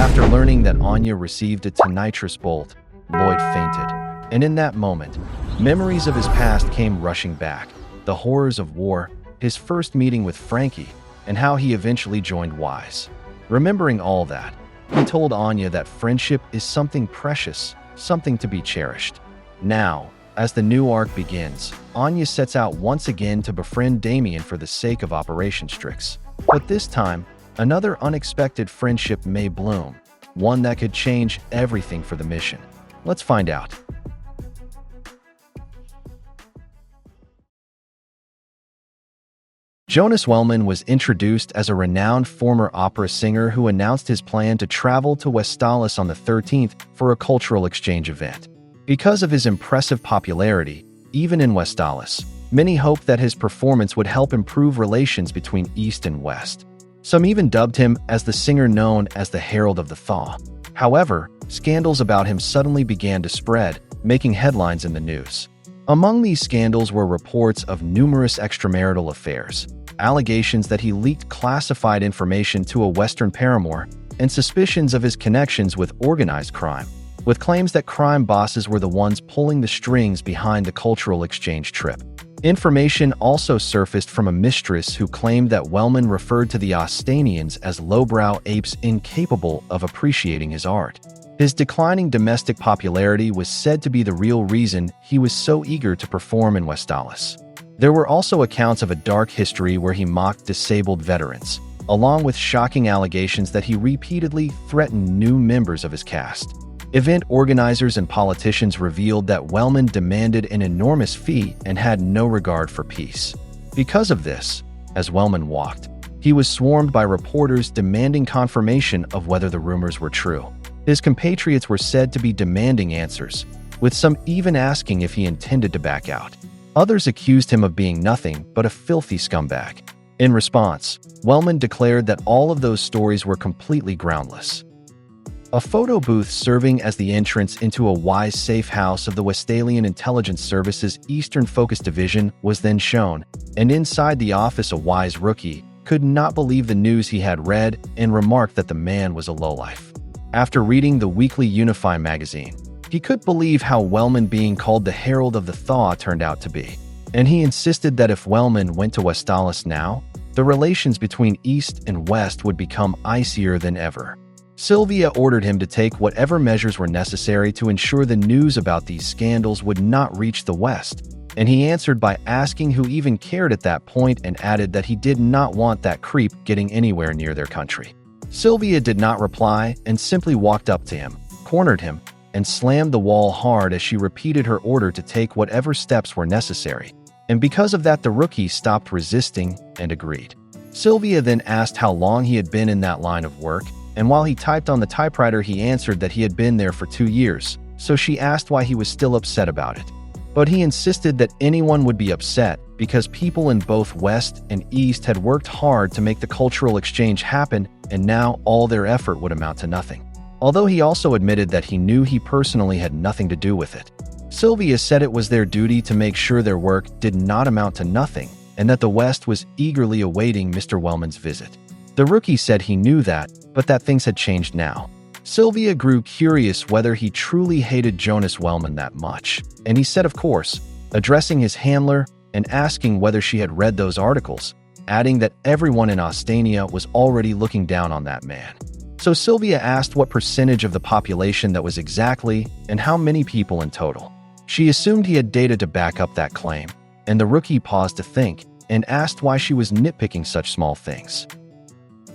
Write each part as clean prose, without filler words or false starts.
After learning that Anya received a nitrous bolt, Lloyd fainted. And in that moment, memories of his past came rushing back. The horrors of war, his first meeting with Frankie, and how he eventually joined Wise. Remembering all that, he told Anya that friendship is something precious, something to be cherished. Now, as the new arc begins, Anya sets out once again to befriend Damien for the sake of Operation Strix. But this time, another unexpected friendship may bloom, one that could change everything for the mission. Let's find out. Jonas Wellman was introduced as a renowned former opera singer who announced his plan to travel to Westalis on the 13th for a cultural exchange event. Because of his impressive popularity, even in Westalis, many hoped that his performance would help improve relations between East and West. Some even dubbed him as the singer known as the Herald of the Thaw. However, scandals about him suddenly began to spread, making headlines in the news. Among these scandals were reports of numerous extramarital affairs, allegations that he leaked classified information to a Western paramour, and suspicions of his connections with organized crime, with claims that crime bosses were the ones pulling the strings behind the cultural exchange trip. Information also surfaced from a mistress who claimed that Wellman referred to the Austanians as lowbrow apes incapable of appreciating his art. His declining domestic popularity was said to be the real reason he was so eager to perform in Westalis. There were also accounts of a dark history where he mocked disabled veterans, along with shocking allegations that he repeatedly threatened new members of his cast. Event organizers and politicians revealed that Wellman demanded an enormous fee and had no regard for peace. Because of this, as Wellman walked, he was swarmed by reporters demanding confirmation of whether the rumors were true. His compatriots were said to be demanding answers, with some even asking if he intended to back out. Others accused him of being nothing but a filthy scumbag. In response, Wellman declared that all of those stories were completely groundless. A photo booth serving as the entrance into a Wise safe house of the Westalian Intelligence Service's Eastern Focus Division was then shown, and inside the office a Wise rookie could not believe the news he had read and remarked that the man was a lowlife. After reading the weekly Unify magazine, he couldn't believe how Wellman being called the Herald of the Thaw turned out to be, and he insisted that if Wellman went to Westalis now, the relations between East and West would become icier than ever. Sylvia ordered him to take whatever measures were necessary to ensure the news about these scandals would not reach the West, and he answered by asking who even cared at that point and added that he did not want that creep getting anywhere near their country. Sylvia did not reply and simply walked up to him, cornered him, and slammed the wall hard as she repeated her order to take whatever steps were necessary. And because of that, the rookie stopped resisting and agreed. Sylvia then asked how long he had been in that line of work, and while he typed on the typewriter, he answered that he had been there for 2 years, so she asked why he was still upset about it. But he insisted that anyone would be upset because people in both West and East had worked hard to make the cultural exchange happen, and now all their effort would amount to nothing. Although he also admitted that he knew he personally had nothing to do with it. Sylvia said it was their duty to make sure their work did not amount to nothing, and that the West was eagerly awaiting Mr. Wellman's visit. The rookie said he knew that, but that things had changed now. Sylvia grew curious whether he truly hated Jonas Wellman that much, and he said of course, addressing his handler and asking whether she had read those articles, adding that everyone in Ostania was already looking down on that man. So Sylvia asked what percentage of the population that was exactly, and how many people in total. She assumed he had data to back up that claim, and the rookie paused to think and asked why she was nitpicking such small things.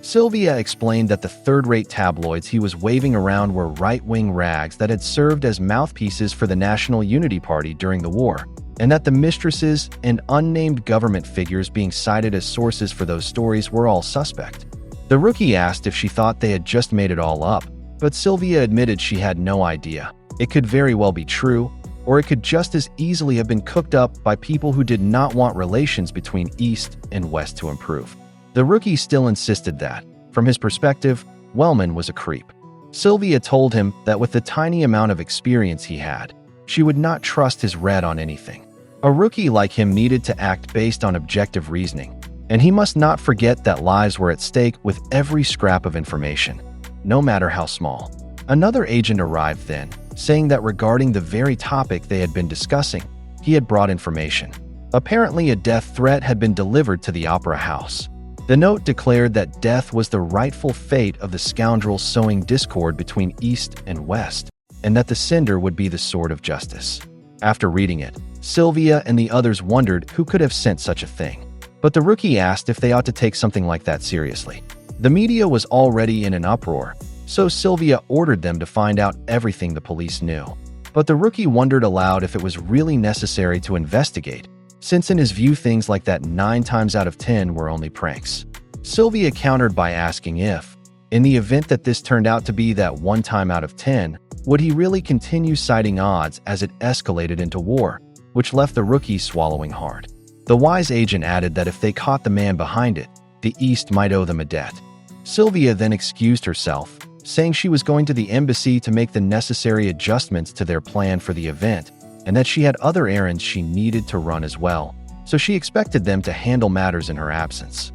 Sylvia explained that the third-rate tabloids he was waving around were right-wing rags that had served as mouthpieces for the National Unity Party during the war, and that the mistresses and unnamed government figures being cited as sources for those stories were all suspect. The rookie asked if she thought they had just made it all up, but Sylvia admitted she had no idea. It could very well be true, or it could just as easily have been cooked up by people who did not want relations between East and West to improve. The rookie still insisted that, from his perspective, Wellman was a creep. Sylvia told him that with the tiny amount of experience he had, she would not trust his read on anything. A rookie like him needed to act based on objective reasoning, and he must not forget that lives were at stake with every scrap of information. no matter how small. Another agent arrived then, saying that regarding the very topic they had been discussing, he had brought information. Apparently, a death threat had been delivered to the opera house. The note declared that death was the rightful fate of the scoundrel sowing discord between East and West, and that the sender would be the sword of justice. After reading it, Sylvia and the others wondered who could have sent such a thing. But the rookie asked if they ought to take something like that seriously. The media was already in an uproar, so Sylvia ordered them to find out everything the police knew. But the rookie wondered aloud if it was really necessary to investigate, since in his view things like that 9 times out of 10 were only pranks. Sylvia countered by asking if, in the event that this turned out to be that 1 time out of 10, would he really continue citing odds as it escalated into war, which left the rookie swallowing hard. The wise agent added that if they caught the man behind it, the East might owe them a debt. Sylvia then excused herself, saying she was going to the embassy to make the necessary adjustments to their plan for the event, and that she had other errands she needed to run as well, so she expected them to handle matters in her absence.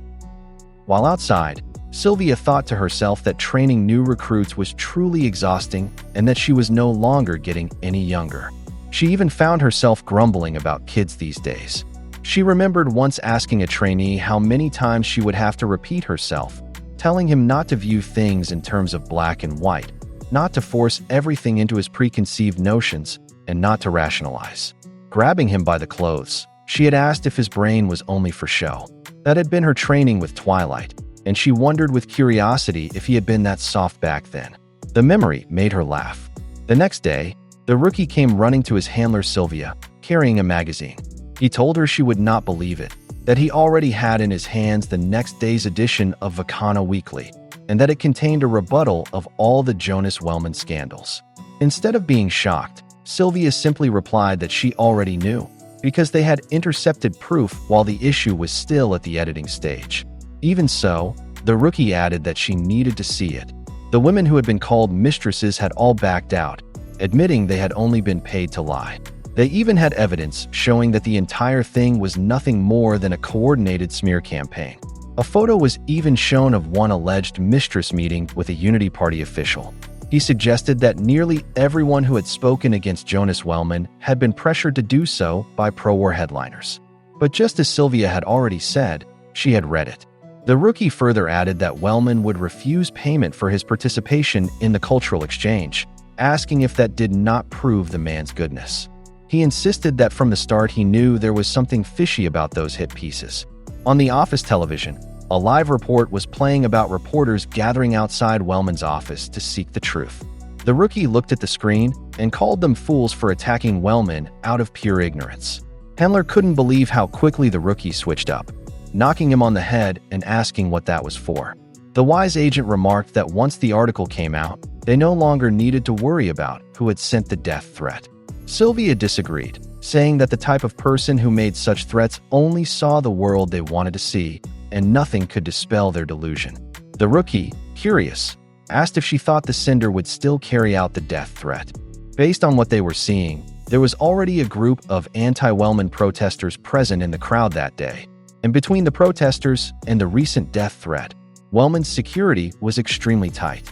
While outside, Sylvia thought to herself that training new recruits was truly exhausting and that she was no longer getting any younger. She even found herself grumbling about kids these days. She remembered once asking a trainee how many times she would have to repeat herself, telling him not to view things in terms of black and white, not to force everything into his preconceived notions, and not to rationalize. Grabbing him by the clothes, she had asked if his brain was only for show. That had been her training with Twilight, and she wondered with curiosity if he had been that soft back then. The memory made her laugh. The next day, the rookie came running to his handler Sylvia, carrying a magazine. He told her she would not believe it, that he already had in his hands the next day's edition of Vacana Weekly, and that it contained a rebuttal of all the Jonas Wellman scandals. Instead of being shocked, Sylvia simply replied that she already knew, because they had intercepted proof while the issue was still at the editing stage. Even so, the rookie added that she needed to see it. The women who had been called mistresses had all backed out, admitting they had only been paid to lie. They even had evidence showing that the entire thing was nothing more than a coordinated smear campaign. A photo was even shown of one alleged mistress meeting with a Unity Party official. He suggested that nearly everyone who had spoken against Jonas Wellman had been pressured to do so by pro-war headliners. But just as Sylvia had already said, she had read it. The rookie further added that Wellman would refuse payment for his participation in the cultural exchange, asking if that did not prove the man's goodness. He insisted that from the start he knew there was something fishy about those hit pieces. On the office television, a live report was playing about reporters gathering outside Wellman's office to seek the truth. The rookie looked at the screen and called them fools for attacking Wellman out of pure ignorance. Handler couldn't believe how quickly the rookie switched up, knocking him on the head and asking what that was for. The wise agent remarked that once the article came out, they no longer needed to worry about who had sent the death threat. Sylvia disagreed, saying that the type of person who made such threats only saw the world they wanted to see, and nothing could dispel their delusion. The rookie, curious, asked if she thought the sender would still carry out the death threat. Based on what they were seeing, there was already a group of anti-Wellman protesters present in the crowd that day, and between the protesters and the recent death threat, Wellman's security was extremely tight.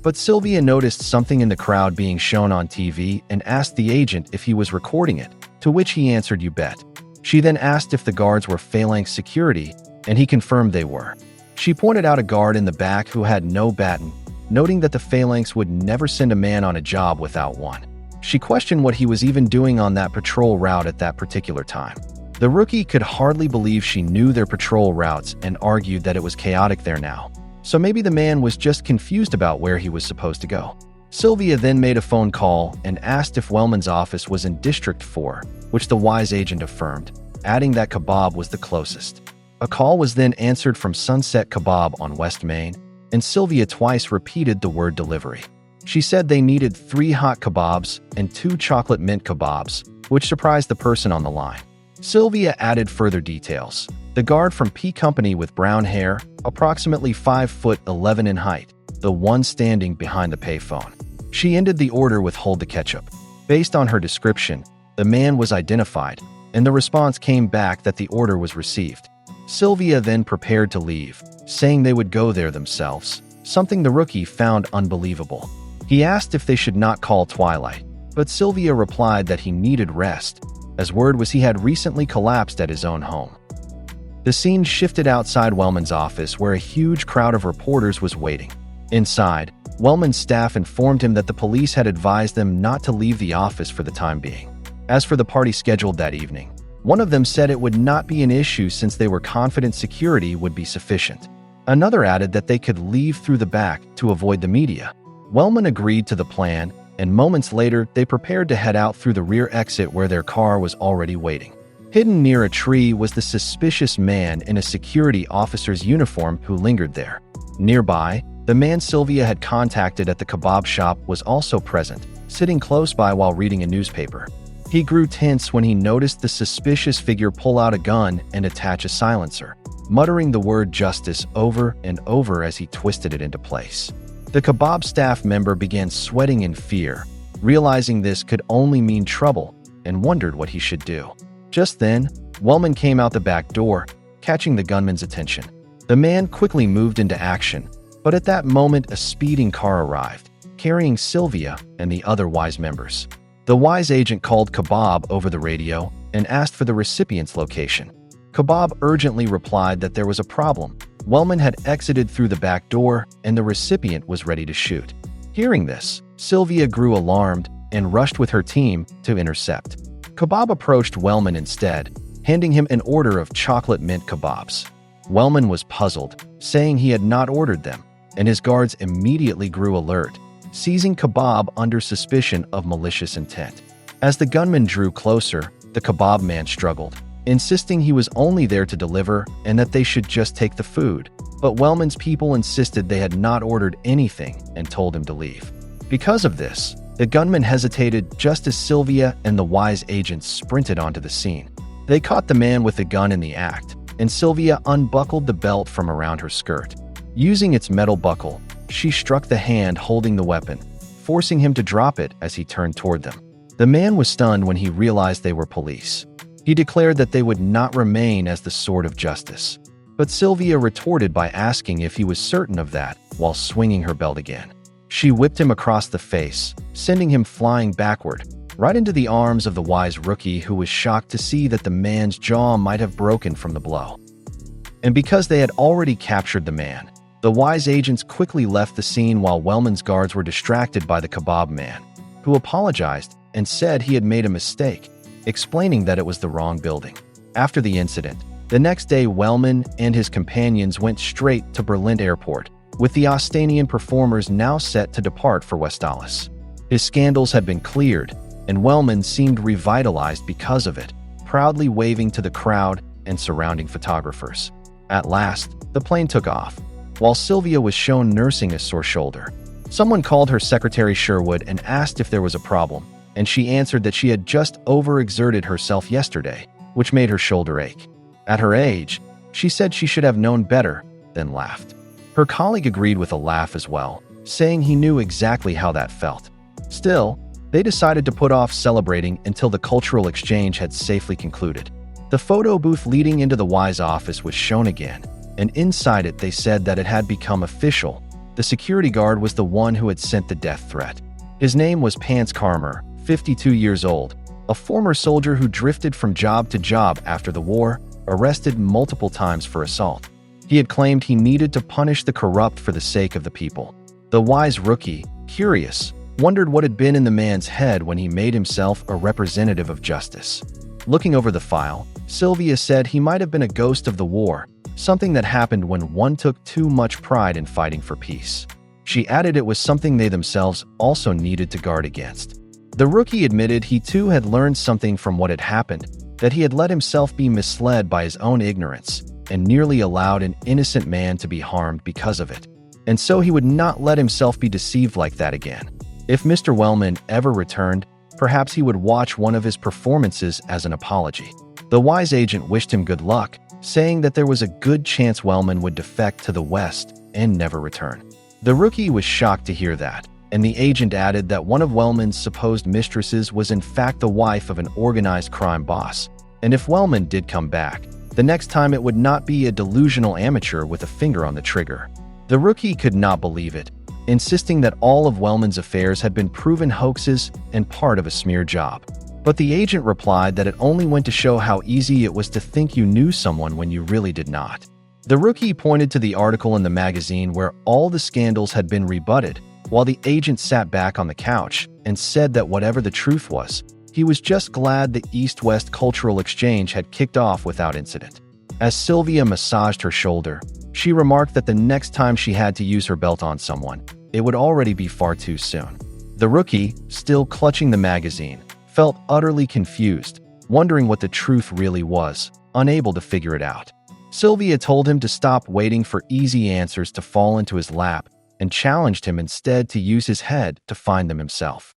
But Sylvia noticed something in the crowd being shown on TV and asked the agent if he was recording it, to which he answered, "You bet." She then asked if the guards were phalanx security, and he confirmed they were. She pointed out a guard in the back who had no baton, noting that the phalanx would never send a man on a job without one. She questioned what he was even doing on that patrol route at that particular time. The rookie could hardly believe she knew their patrol routes and argued that it was chaotic there now. So maybe the man was just confused about where he was supposed to go. Sylvia then made a phone call and asked if Wellman's office was in District 4, which the wise agent affirmed, adding that Kebab was the closest. A call was then answered from Sunset Kebab on West Main, and Sylvia twice repeated the word delivery. She said they needed 3 hot kebabs and 2 chocolate mint kebabs, which surprised the person on the line. Sylvia added further details. The guard from P Company with brown hair, approximately 5'11" in height, the one standing behind the payphone. She ended the order with "hold the ketchup." Based on her description, the man was identified, and the response came back that the order was received. Sylvia then prepared to leave, saying they would go there themselves, something the rookie found unbelievable. He asked if they should not call Twilight, but Sylvia replied that he needed rest, as word was he had recently collapsed at his own home. The scene shifted outside Wellman's office, where a huge crowd of reporters was waiting. Inside, Wellman's staff informed him that the police had advised them not to leave the office for the time being. As for the party scheduled that evening, one of them said it would not be an issue since they were confident security would be sufficient. Another added that they could leave through the back to avoid the media. Wellman agreed to the plan, and moments later they prepared to head out through the rear exit where their car was already waiting. Hidden near a tree was the suspicious man in a security officer's uniform who lingered there. Nearby, the man Sylvia had contacted at the kebab shop was also present, sitting close by while reading a newspaper. He grew tense when he noticed the suspicious figure pull out a gun and attach a silencer, muttering the word justice over and over as he twisted it into place. The kebab staff member began sweating in fear, realizing this could only mean trouble, and wondered what he should do. Just then, Wellman came out the back door, catching the gunman's attention. The man quickly moved into action, but at that moment a speeding car arrived, carrying Sylvia and the other WISE members. The WISE agent called Kebab over the radio and asked for the recipient's location. Kebab urgently replied that there was a problem. Wellman had exited through the back door and the recipient was ready to shoot. Hearing this, Sylvia grew alarmed and rushed with her team to intercept. Kebab approached Wellman instead, handing him an order of chocolate mint kebabs. Wellman was puzzled, saying he had not ordered them, and his guards immediately grew alert, seizing Kebab under suspicion of malicious intent. As the gunman drew closer, the kebab man struggled, insisting he was only there to deliver and that they should just take the food. But Wellman's people insisted they had not ordered anything and told him to leave. Because of this, the gunman hesitated just as Sylvia and the WISE agents sprinted onto the scene. They caught the man with the gun in the act, and Sylvia unbuckled the belt from around her skirt. Using its metal buckle, she struck the hand holding the weapon, forcing him to drop it as he turned toward them. The man was stunned when he realized they were police. He declared that they would not remain as the sword of justice. But Sylvia retorted by asking if he was certain of that while swinging her belt again. She whipped him across the face, sending him flying backward, right into the arms of the WISE rookie, who was shocked to see that the man's jaw might have broken from the blow. And because they had already captured the man, the WISE agents quickly left the scene while Wellman's guards were distracted by the kebab man, who apologized and said he had made a mistake, explaining that it was the wrong building. After the incident, the next day Wellman and his companions went straight to Berlin Airport, with the Austanian performers now set to depart for Westalis. His scandals had been cleared, and Wellman seemed revitalized because of it, proudly waving to the crowd and surrounding photographers. At last, the plane took off, while Sylvia was shown nursing a sore shoulder. Someone called her secretary Sherwood and asked if there was a problem, and she answered that she had just overexerted herself yesterday, which made her shoulder ache. At her age, she said she should have known better, then laughed. Her colleague agreed with a laugh as well, saying he knew exactly how that felt. Still, they decided to put off celebrating until the cultural exchange had safely concluded. The photo booth leading into the WISE office was shown again, and inside it they said that it had become official. The security guard was the one who had sent the death threat. His name was Pants Karmer, 52 years old, a former soldier who drifted from job to job after the war, arrested multiple times for assault. He had claimed he needed to punish the corrupt for the sake of the people. The WISE rookie, curious, wondered what had been in the man's head when he made himself a representative of justice. Looking over the file, Sylvia said he might have been a ghost of the war, something that happened when one took too much pride in fighting for peace. She added it was something they themselves also needed to guard against. The rookie admitted he too had learned something from what had happened, that he had let himself be misled by his own ignorance and nearly allowed an innocent man to be harmed because of it. And so he would not let himself be deceived like that again. If Mr. Wellman ever returned, perhaps he would watch one of his performances as an apology. The WISE agent wished him good luck, saying that there was a good chance Wellman would defect to the West and never return. The rookie was shocked to hear that, and the agent added that one of Wellman's supposed mistresses was in fact the wife of an organized crime boss, and if Wellman did come back, the next time it would not be a delusional amateur with a finger on the trigger. The rookie could not believe it, insisting that all of Wellman's affairs had been proven hoaxes and part of a smear job. But the agent replied that it only went to show how easy it was to think you knew someone when you really did not. The rookie pointed to the article in the magazine where all the scandals had been rebutted, while the agent sat back on the couch and said that whatever the truth was, he was just glad the East-West cultural exchange had kicked off without incident. As Sylvia massaged her shoulder, she remarked that the next time she had to use her belt on someone, it would already be far too soon. The rookie, still clutching the magazine, felt utterly confused, wondering what the truth really was, unable to figure it out. Sylvia told him to stop waiting for easy answers to fall into his lap and challenged him instead to use his head to find them himself.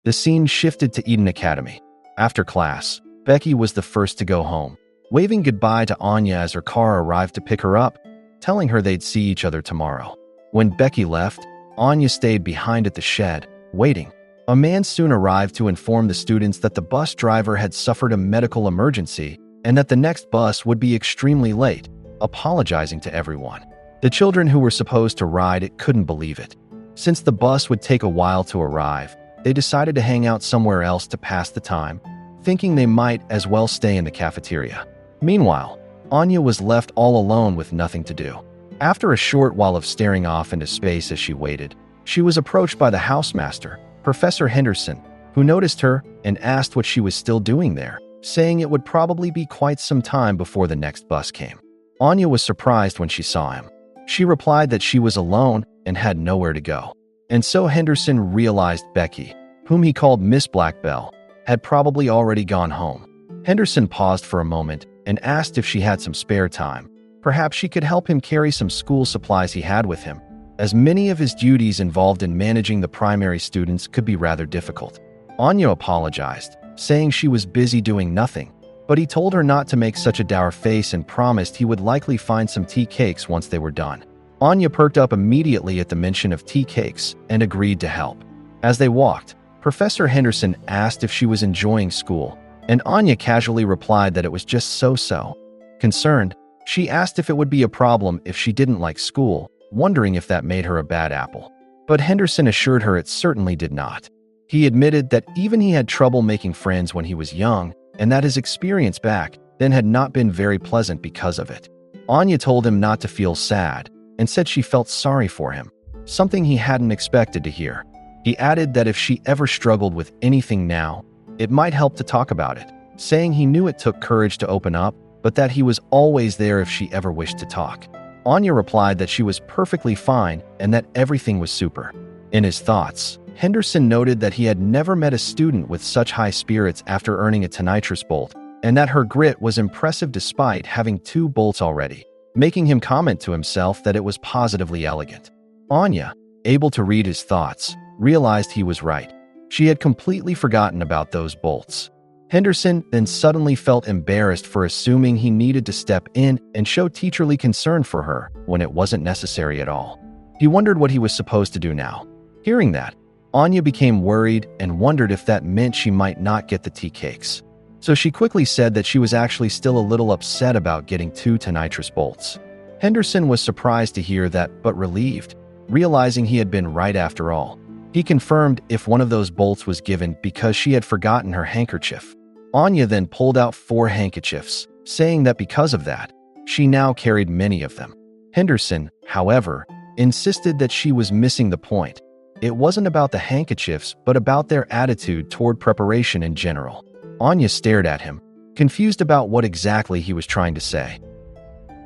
The scene shifted to Eden Academy. After class, Becky was the first to go home, waving goodbye to Anya as her car arrived to pick her up, telling her they'd see each other tomorrow. When Becky left, Anya stayed behind at the shed, waiting. A man soon arrived to inform the students that the bus driver had suffered a medical emergency and that the next bus would be extremely late, apologizing to everyone. The children who were supposed to ride it couldn't believe it. Since the bus would take a while to arrive, they decided to hang out somewhere else to pass the time, thinking they might as well stay in the cafeteria. Meanwhile, Anya was left all alone with nothing to do. After a short while of staring off into space as she waited, she was approached by the housemaster, Professor Henderson, who noticed her and asked what she was still doing there, saying it would probably be quite some time before the next bus came. Anya was surprised when she saw him. She replied that she was alone and had nowhere to go. And so Henderson realized Becky, whom he called Miss Blackbell, had probably already gone home. Henderson paused for a moment and asked if she had some spare time. Perhaps she could help him carry some school supplies he had with him, as many of his duties involved in managing the primary students could be rather difficult. Anya apologized, saying she was busy doing nothing, but he told her not to make such a dour face and promised he would likely find some tea cakes once they were done. Anya perked up immediately at the mention of tea cakes and agreed to help. As they walked, Professor Henderson asked if she was enjoying school, and Anya casually replied that it was just so-so. Concerned, she asked if it would be a problem if she didn't like school, wondering if that made her a bad apple. But Henderson assured her it certainly did not. He admitted that even he had trouble making friends when he was young, and that his experience back then had not been very pleasant because of it. Anya told him not to feel sad, and said she felt sorry for him, something he hadn't expected to hear. He added that if she ever struggled with anything now, it might help to talk about it, saying he knew it took courage to open up, but that he was always there if she ever wished to talk. Anya replied that she was perfectly fine and that everything was super. In his thoughts, Henderson noted that he had never met a student with such high spirits after earning a tonitrus bolt, and that her grit was impressive despite having 2 bolts already, making him comment to himself that it was positively elegant. Anya, able to read his thoughts, realized he was right. She had completely forgotten about those bolts. Henderson then suddenly felt embarrassed for assuming he needed to step in and show teacherly concern for her when it wasn't necessary at all. He wondered what he was supposed to do now. Hearing that, Anya became worried and wondered if that meant she might not get the tea cakes. So she quickly said that she was actually still a little upset about getting 2 tonitrus bolts. Henderson was surprised to hear that, but relieved, realizing he had been right after all. He confirmed if one of those bolts was given because she had forgotten her handkerchief. Anya then pulled out 4 handkerchiefs, saying that because of that, she now carried many of them. Henderson, however, insisted that she was missing the point. It wasn't about the handkerchiefs, but about their attitude toward preparation in general. Anya stared at him, confused about what exactly he was trying to say.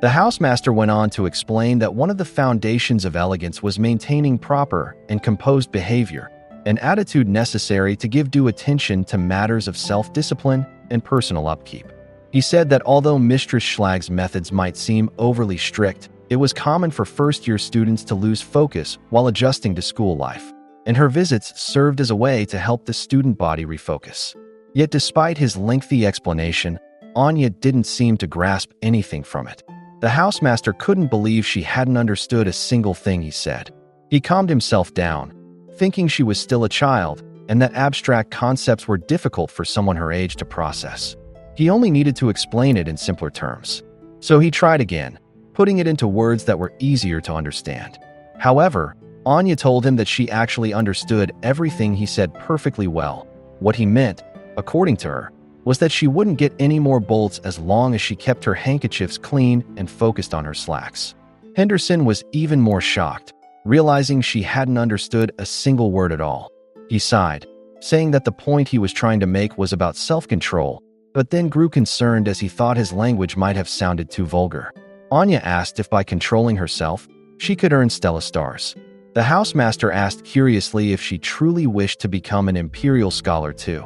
The housemaster went on to explain that one of the foundations of elegance was maintaining proper and composed behavior, an attitude necessary to give due attention to matters of self-discipline and personal upkeep. He said that although Mistress Schlag's methods might seem overly strict, it was common for first-year students to lose focus while adjusting to school life, and her visits served as a way to help the student body refocus. Yet despite his lengthy explanation, Anya didn't seem to grasp anything from it. The housemaster couldn't believe she hadn't understood a single thing he said. He calmed himself down, thinking she was still a child and that abstract concepts were difficult for someone her age to process. He only needed to explain it in simpler terms. So he tried again, putting it into words that were easier to understand. However, Anya told him that she actually understood everything he said perfectly well. What he meant, according to her, was that she wouldn't get any more bolts as long as she kept her handkerchiefs clean and focused on her slacks. Henderson was even more shocked, realizing she hadn't understood a single word at all. He sighed, saying that the point he was trying to make was about self-control, but then grew concerned as he thought his language might have sounded too vulgar. Anya asked if by controlling herself, she could earn Stella stars. The housemaster asked curiously if she truly wished to become an imperial scholar too,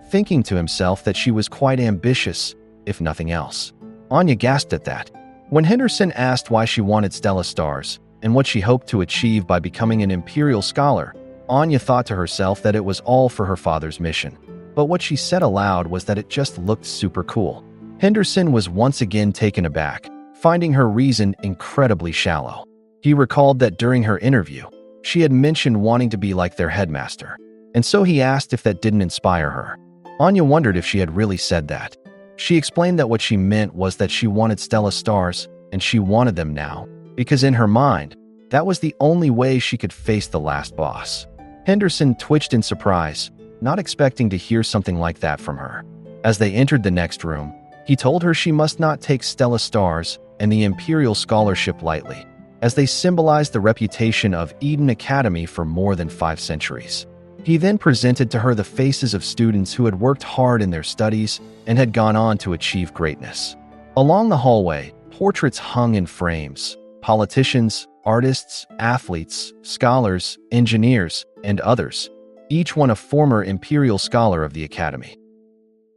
thinking to himself that she was quite ambitious, if nothing else. Anya gasped at that. When Henderson asked why she wanted Stella stars and what she hoped to achieve by becoming an imperial scholar, Anya thought to herself that it was all for her father's mission. But what she said aloud was that it just looked super cool. Henderson was once again taken aback, finding her reason incredibly shallow. He recalled that during her interview, she had mentioned wanting to be like their headmaster, and so he asked if that didn't inspire her. Anya wondered if she had really said that. She explained that what she meant was that she wanted Stella stars, and she wanted them now, because in her mind, that was the only way she could face the last boss. Henderson twitched in surprise, not expecting to hear something like that from her. As they entered the next room, he told her she must not take Stella stars and the Imperial Scholarship lightly, as they symbolized the reputation of Eden Academy for more than 5 centuries. He then presented to her the faces of students who had worked hard in their studies and had gone on to achieve greatness. Along the hallway, portraits hung in frames: politicians, artists, athletes, scholars, engineers, and others, each one a former imperial scholar of the academy.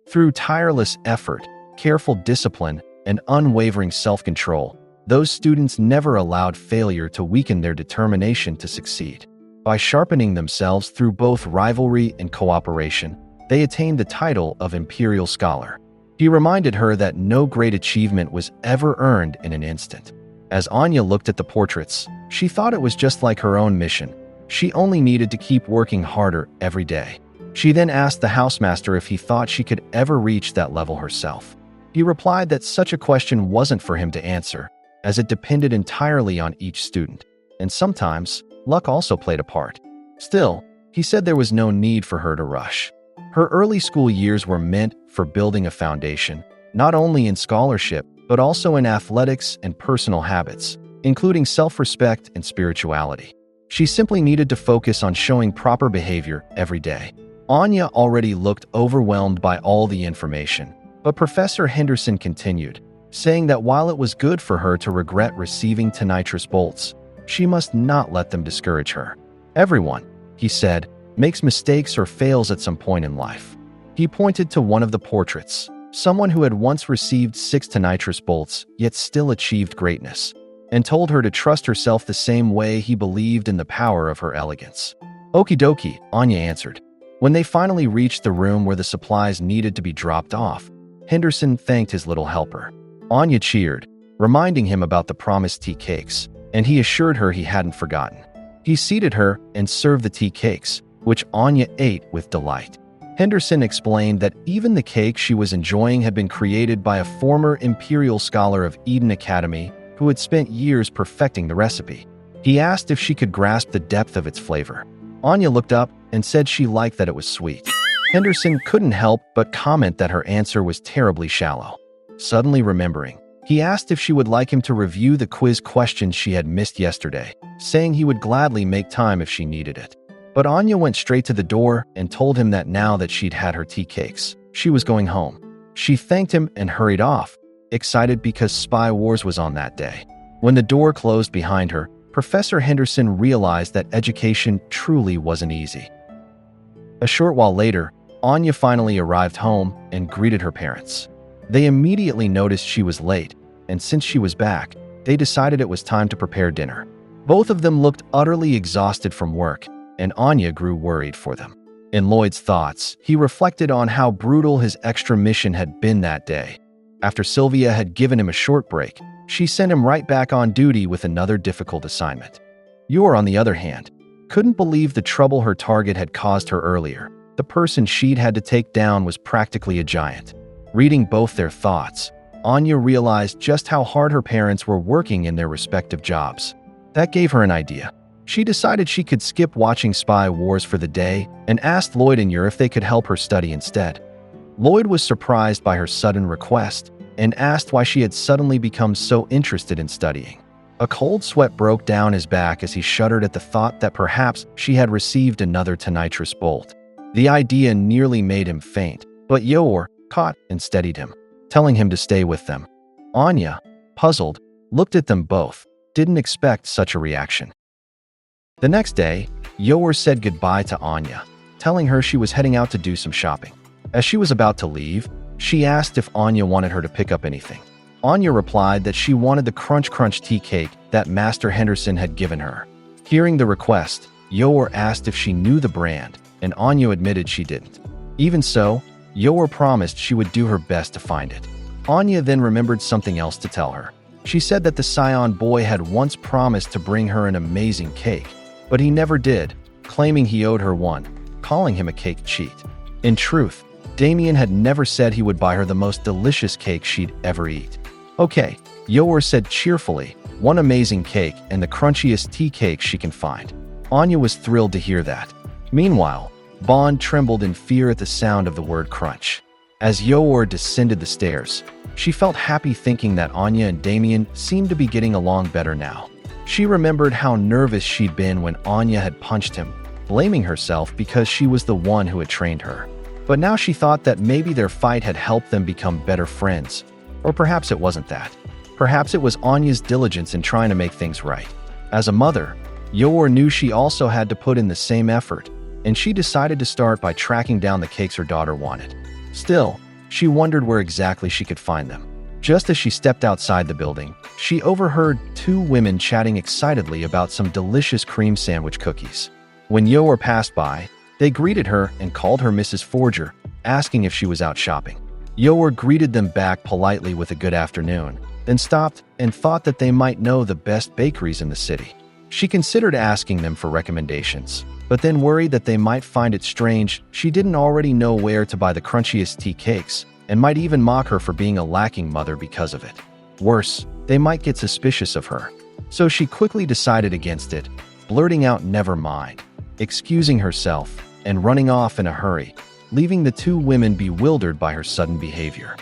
Through tireless effort, careful discipline, and unwavering self-control, those students never allowed failure to weaken their determination to succeed. By sharpening themselves through both rivalry and cooperation, they attained the title of Imperial Scholar. He reminded her that no great achievement was ever earned in an instant. As Anya looked at the portraits, she thought it was just like her own mission. She only needed to keep working harder every day. She then asked the housemaster if he thought she could ever reach that level herself. He replied that such a question wasn't for him to answer, as it depended entirely on each student, and sometimes luck also played a part. Still, he said there was no need for her to rush. Her early school years were meant for building a foundation, not only in scholarship, but also in athletics and personal habits, including self-respect and spirituality. She simply needed to focus on showing proper behavior every day. Anya already looked overwhelmed by all the information, but Professor Henderson continued, saying that while it was good for her to regret receiving tinnitrous bolts, she must not let them discourage her. Everyone, he said, makes mistakes or fails at some point in life. He pointed to one of the portraits, someone who had once received 6 tinnitrous bolts yet still achieved greatness, and told her to trust herself the same way he believed in the power of her elegance. Okie dokie, Anya answered. When they finally reached the room where the supplies needed to be dropped off, Henderson thanked his little helper. Anya cheered, reminding him about the promised tea cakes, and he assured her he hadn't forgotten. He seated her and served the tea cakes, which Anya ate with delight. Henderson explained that even the cake she was enjoying had been created by a former imperial scholar of Eden Academy who had spent years perfecting the recipe. He asked if she could grasp the depth of its flavor. Anya looked up and said she liked that it was sweet. Henderson couldn't help but comment that her answer was terribly shallow. Suddenly remembering, he asked if she would like him to review the quiz questions she had missed yesterday, saying he would gladly make time if she needed it. But Anya went straight to the door and told him that now that she'd had her tea cakes, she was going home. She thanked him and hurried off, excited because Spy Wars was on that day. When the door closed behind her, Professor Henderson realized that education truly wasn't easy. A short while later, Anya finally arrived home and greeted her parents. They immediately noticed she was late, and since she was back, they decided it was time to prepare dinner. Both of them looked utterly exhausted from work, and Anya grew worried for them. In Lloyd's thoughts, he reflected on how brutal his extra mission had been that day. After Sylvia had given him a short break, she sent him right back on duty with another difficult assignment. Yor, on the other hand, couldn't believe the trouble her target had caused her earlier. The person she'd had to take down was practically a giant. Reading both their thoughts, Anya realized just how hard her parents were working in their respective jobs. That gave her an idea. She decided she could skip watching Spy Wars for the day and asked Lloyd and Yer if they could help her study instead. Lloyd was surprised by her sudden request and asked why she had suddenly become so interested in studying. A cold sweat broke down his back as he shuddered at the thought that perhaps she had received another tinnitus bolt. The idea nearly made him faint, but Yor caught and steadied him, telling him to stay with them. Anya, puzzled, looked at them both, didn't expect such a reaction. The next day, Yor said goodbye to Anya, telling her she was heading out to do some shopping. As she was about to leave, she asked if Anya wanted her to pick up anything. Anya replied that she wanted the Crunch Crunch tea cake that Master Henderson had given her. Hearing the request, Yor asked if she knew the brand, and Anya admitted she didn't. Even so, Yor promised she would do her best to find it. Anya then remembered something else to tell her. She said that the Scion boy had once promised to bring her an amazing cake, but he never did, claiming he owed her one, calling him a cake cheat. In truth, Damien had never said he would buy her the most delicious cake she'd ever eat. Okay, Yor said cheerfully, one amazing cake and the crunchiest tea cake she can find. Anya was thrilled to hear that. Meanwhile, Bond trembled in fear at the sound of the word crunch. As Yor descended the stairs, she felt happy thinking that Anya and Damien seemed to be getting along better now. She remembered how nervous she'd been when Anya had punched him, blaming herself because she was the one who had trained her. But now she thought that maybe their fight had helped them become better friends. Or perhaps it wasn't that. Perhaps it was Anya's diligence in trying to make things right. As a mother, Yor knew she also had to put in the same effort, and she decided to start by tracking down the cakes her daughter wanted. Still, she wondered where exactly she could find them. Just as she stepped outside the building, she overheard two women chatting excitedly about some delicious cream sandwich cookies. When Yor passed by, they greeted her and called her Mrs. Forger, asking if she was out shopping. Yor greeted them back politely with a good afternoon, then stopped and thought that they might know the best bakeries in the city. She considered asking them for recommendations, but then worried that they might find it strange she didn't already know where to buy the crunchiest tea cakes and might even mock her for being a lacking mother because of it. Worse, they might get suspicious of her. So she quickly decided against it, blurting out "never mind," excusing herself, and running off in a hurry, leaving the two women bewildered by her sudden behavior.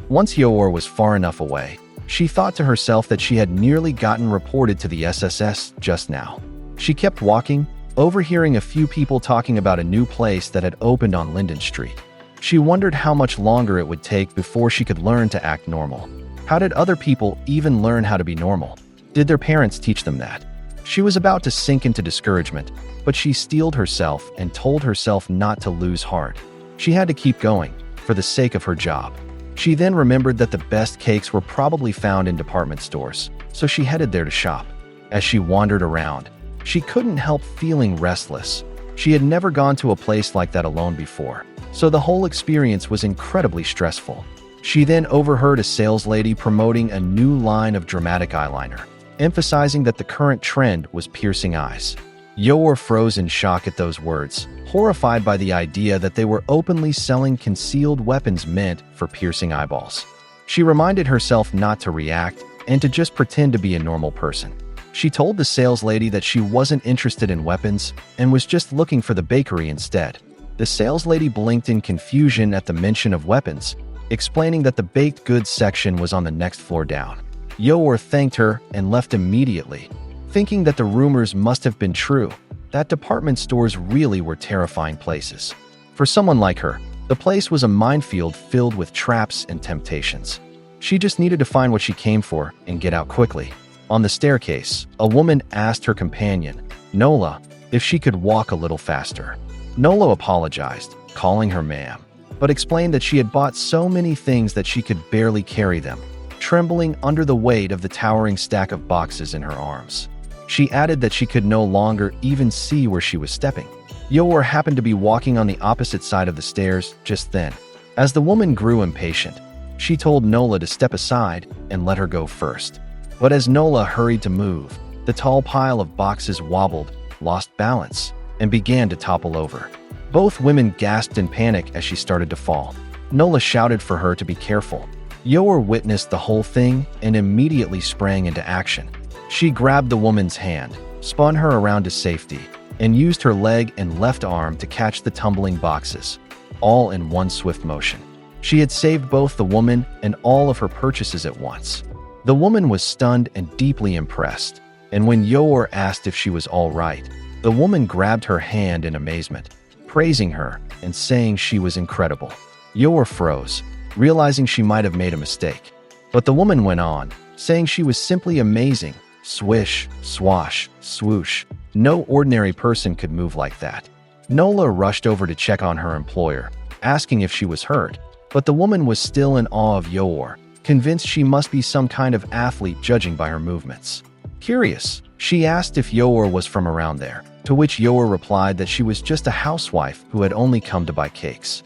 Once Yor was far enough away, she thought to herself that she had nearly gotten reported to the SSS just now. She kept walking, overhearing a few people talking about a new place that had opened on Linden Street. She wondered how much longer it would take before she could learn to act normal. How did other people even learn how to be normal? Did their parents teach them that? She was about to sink into discouragement, but she steeled herself and told herself not to lose heart. She had to keep going, for the sake of her job. She then remembered that the best cakes were probably found in department stores, so she headed there to shop. As she wandered around, she couldn't help feeling restless. She had never gone to a place like that alone before, so the whole experience was incredibly stressful. She then overheard a saleslady promoting a new line of dramatic eyeliner, emphasizing that the current trend was piercing eyes. Yor froze in shock at those words, horrified by the idea that they were openly selling concealed weapons meant for piercing eyeballs. She reminded herself not to react and to just pretend to be a normal person. She told the saleslady that she wasn't interested in weapons and was just looking for the bakery instead. The saleslady blinked in confusion at the mention of weapons, explaining that the baked goods section was on the next floor down. Yor thanked her and left immediately, thinking that the rumors must have been true, that department stores really were terrifying places. For someone like her, the place was a minefield filled with traps and temptations. She just needed to find what she came for and get out quickly. On the staircase, a woman asked her companion, Nola, if she could walk a little faster. Nola apologized, calling her ma'am, but explained that she had bought so many things that she could barely carry them, trembling under the weight of the towering stack of boxes in her arms. She added that she could no longer even see where she was stepping. Yor happened to be walking on the opposite side of the stairs just then. As the woman grew impatient, she told Nola to step aside and let her go first. But as Nola hurried to move, the tall pile of boxes wobbled, lost balance, and began to topple over. Both women gasped in panic as she started to fall. Nola shouted for her to be careful, Yeor witnessed the whole thing and immediately sprang into action. She grabbed the woman's hand, spun her around to safety, and used her leg and left arm to catch the tumbling boxes, all in one swift motion. She had saved both the woman and all of her purchases at once. The woman was stunned and deeply impressed, and when Yeor asked if she was all right, the woman grabbed her hand in amazement, praising her and saying she was incredible. Yeor froze, realizing she might have made a mistake. But the woman went on, saying she was simply amazing. Swish, swash, swoosh. No ordinary person could move like that. Nola rushed over to check on her employer, asking if she was hurt, but the woman was still in awe of Yeor, convinced she must be some kind of athlete judging by her movements. Curious, she asked if Yeor was from around there, to which Yeor replied that she was just a housewife who had only come to buy cakes.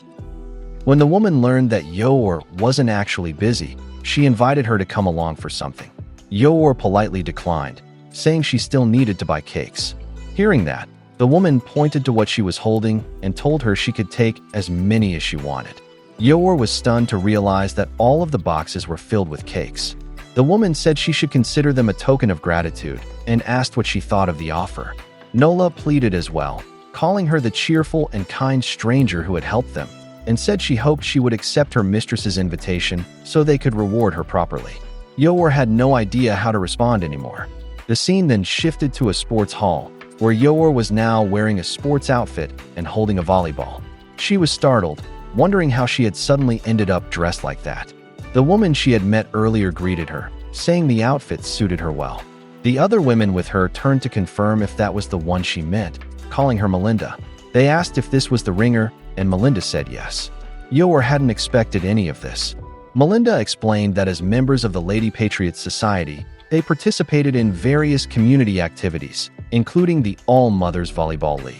When the woman learned that Yeor wasn't actually busy, she invited her to come along for something. Yeor politely declined, saying she still needed to buy cakes. Hearing that, the woman pointed to what she was holding and told her she could take as many as she wanted. Yeor was stunned to realize that all of the boxes were filled with cakes. The woman said she should consider them a token of gratitude and asked what she thought of the offer. Nola pleaded as well, calling her the cheerful and kind stranger who had helped them, and said she hoped she would accept her mistress's invitation so they could reward her properly. Yeor had no idea how to respond anymore. The scene then shifted to a sports hall, where Yeor was now wearing a sports outfit and holding a volleyball. She was startled, wondering how she had suddenly ended up dressed like that. The woman she had met earlier greeted her, saying the outfit suited her well. The other women with her turned to confirm if that was the one she meant, calling her Melinda. They asked if this was the ringer, and Melinda said yes. Yeor hadn't expected any of this. Melinda explained that as members of the Lady Patriots Society, they participated in various community activities, including the All Mothers Volleyball League.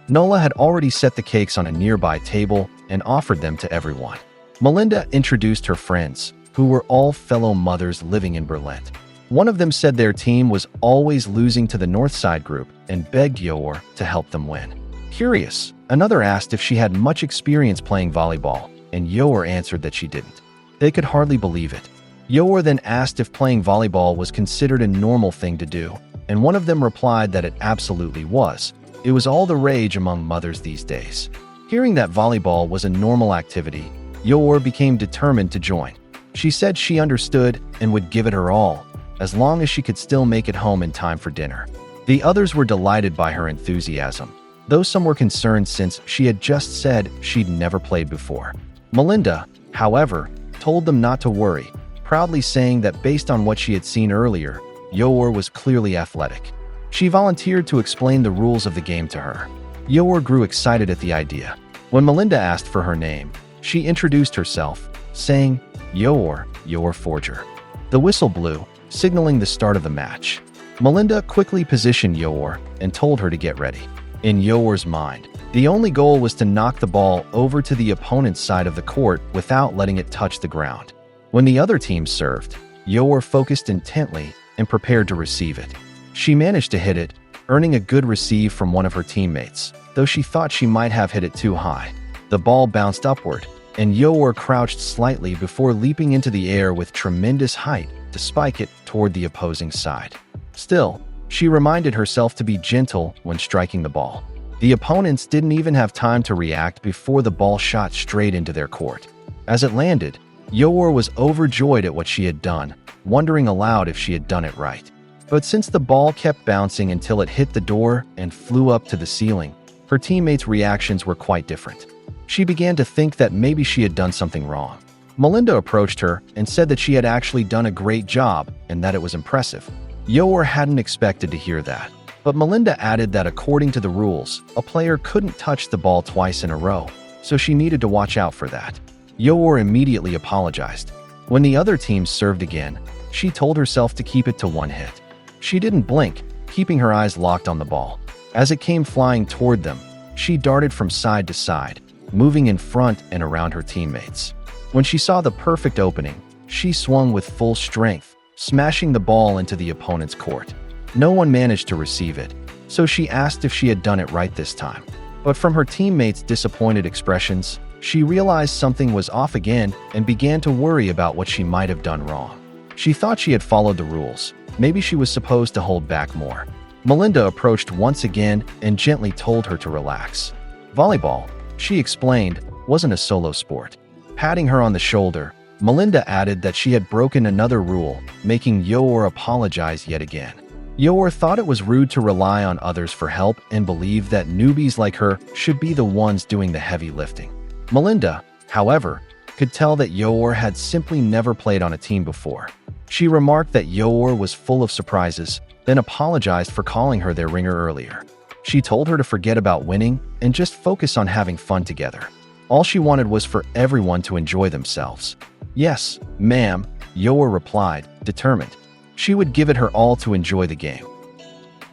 Nola had already set the cakes on a nearby table and offered them to everyone. Melinda introduced her friends, who were all fellow mothers living in Berlin. One of them said their team was always losing to the Northside group and begged Yeor to help them win. Curious, another asked if she had much experience playing volleyball, and Yeor answered that she didn't. They could hardly believe it. Yeor then asked if playing volleyball was considered a normal thing to do, and one of them replied that it absolutely was. It was all the rage among mothers these days. Hearing that volleyball was a normal activity, Yeor became determined to join. She said she understood and would give it her all, as long as she could still make it home in time for dinner. The others were delighted by her enthusiasm, though some were concerned since she had just said she'd never played before. Melinda, however, told them not to worry, proudly saying that based on what she had seen earlier, Yeor was clearly athletic. She volunteered to explain the rules of the game to her. Yeor grew excited at the idea. When Melinda asked for her name, she introduced herself, saying, Yeor Forger. The whistle blew, signaling the start of the match. Melinda quickly positioned Yeor and told her to get ready. In Yeor's mind, the only goal was to knock the ball over to the opponent's side of the court without letting it touch the ground. When the other team served, Yeor focused intently and prepared to receive it. She managed to hit it, earning a good receive from one of her teammates, though she thought she might have hit it too high. The ball bounced upward, and Yeor crouched slightly before leaping into the air with tremendous height to spike it toward the opposing side. Still, she reminded herself to be gentle when striking the ball. The opponents didn't even have time to react before the ball shot straight into their court. As it landed, Yeor was overjoyed at what she had done, wondering aloud if she had done it right. But since the ball kept bouncing until it hit the door and flew up to the ceiling, her teammates' reactions were quite different. She began to think that maybe she had done something wrong. Melinda approached her and said that she had actually done a great job and that it was impressive. Yeor hadn't expected to hear that, but Melinda added that according to the rules, a player couldn't touch the ball twice in a row, so she needed to watch out for that. Yeor immediately apologized. When the other team served again, she told herself to keep it to one hit. She didn't blink, keeping her eyes locked on the ball. As it came flying toward them, she darted from side to side, moving in front and around her teammates. When she saw the perfect opening, she swung with full strength, smashing the ball into the opponent's court. No one managed to receive it, so she asked if she had done it right this time. But from her teammates' disappointed expressions, She realized something was off again and began to worry about what she might have done wrong. She thought she had followed the rules. Maybe she was supposed to hold back more. Melinda approached once again and gently told her to relax. Volleyball, she explained, wasn't a solo sport. Patting her on the shoulder, Melinda added that she had broken another rule, making Yeor apologize yet again. Yeor thought it was rude to rely on others for help and believed that newbies like her should be the ones doing the heavy lifting. Melinda, however, could tell that Yeor had simply never played on a team before. She remarked that Yeor was full of surprises, then apologized for calling her their ringer earlier. She told her to forget about winning and just focus on having fun together. All she wanted was for everyone to enjoy themselves. Yes, ma'am, Yeor replied, determined. She would give it her all to enjoy the game.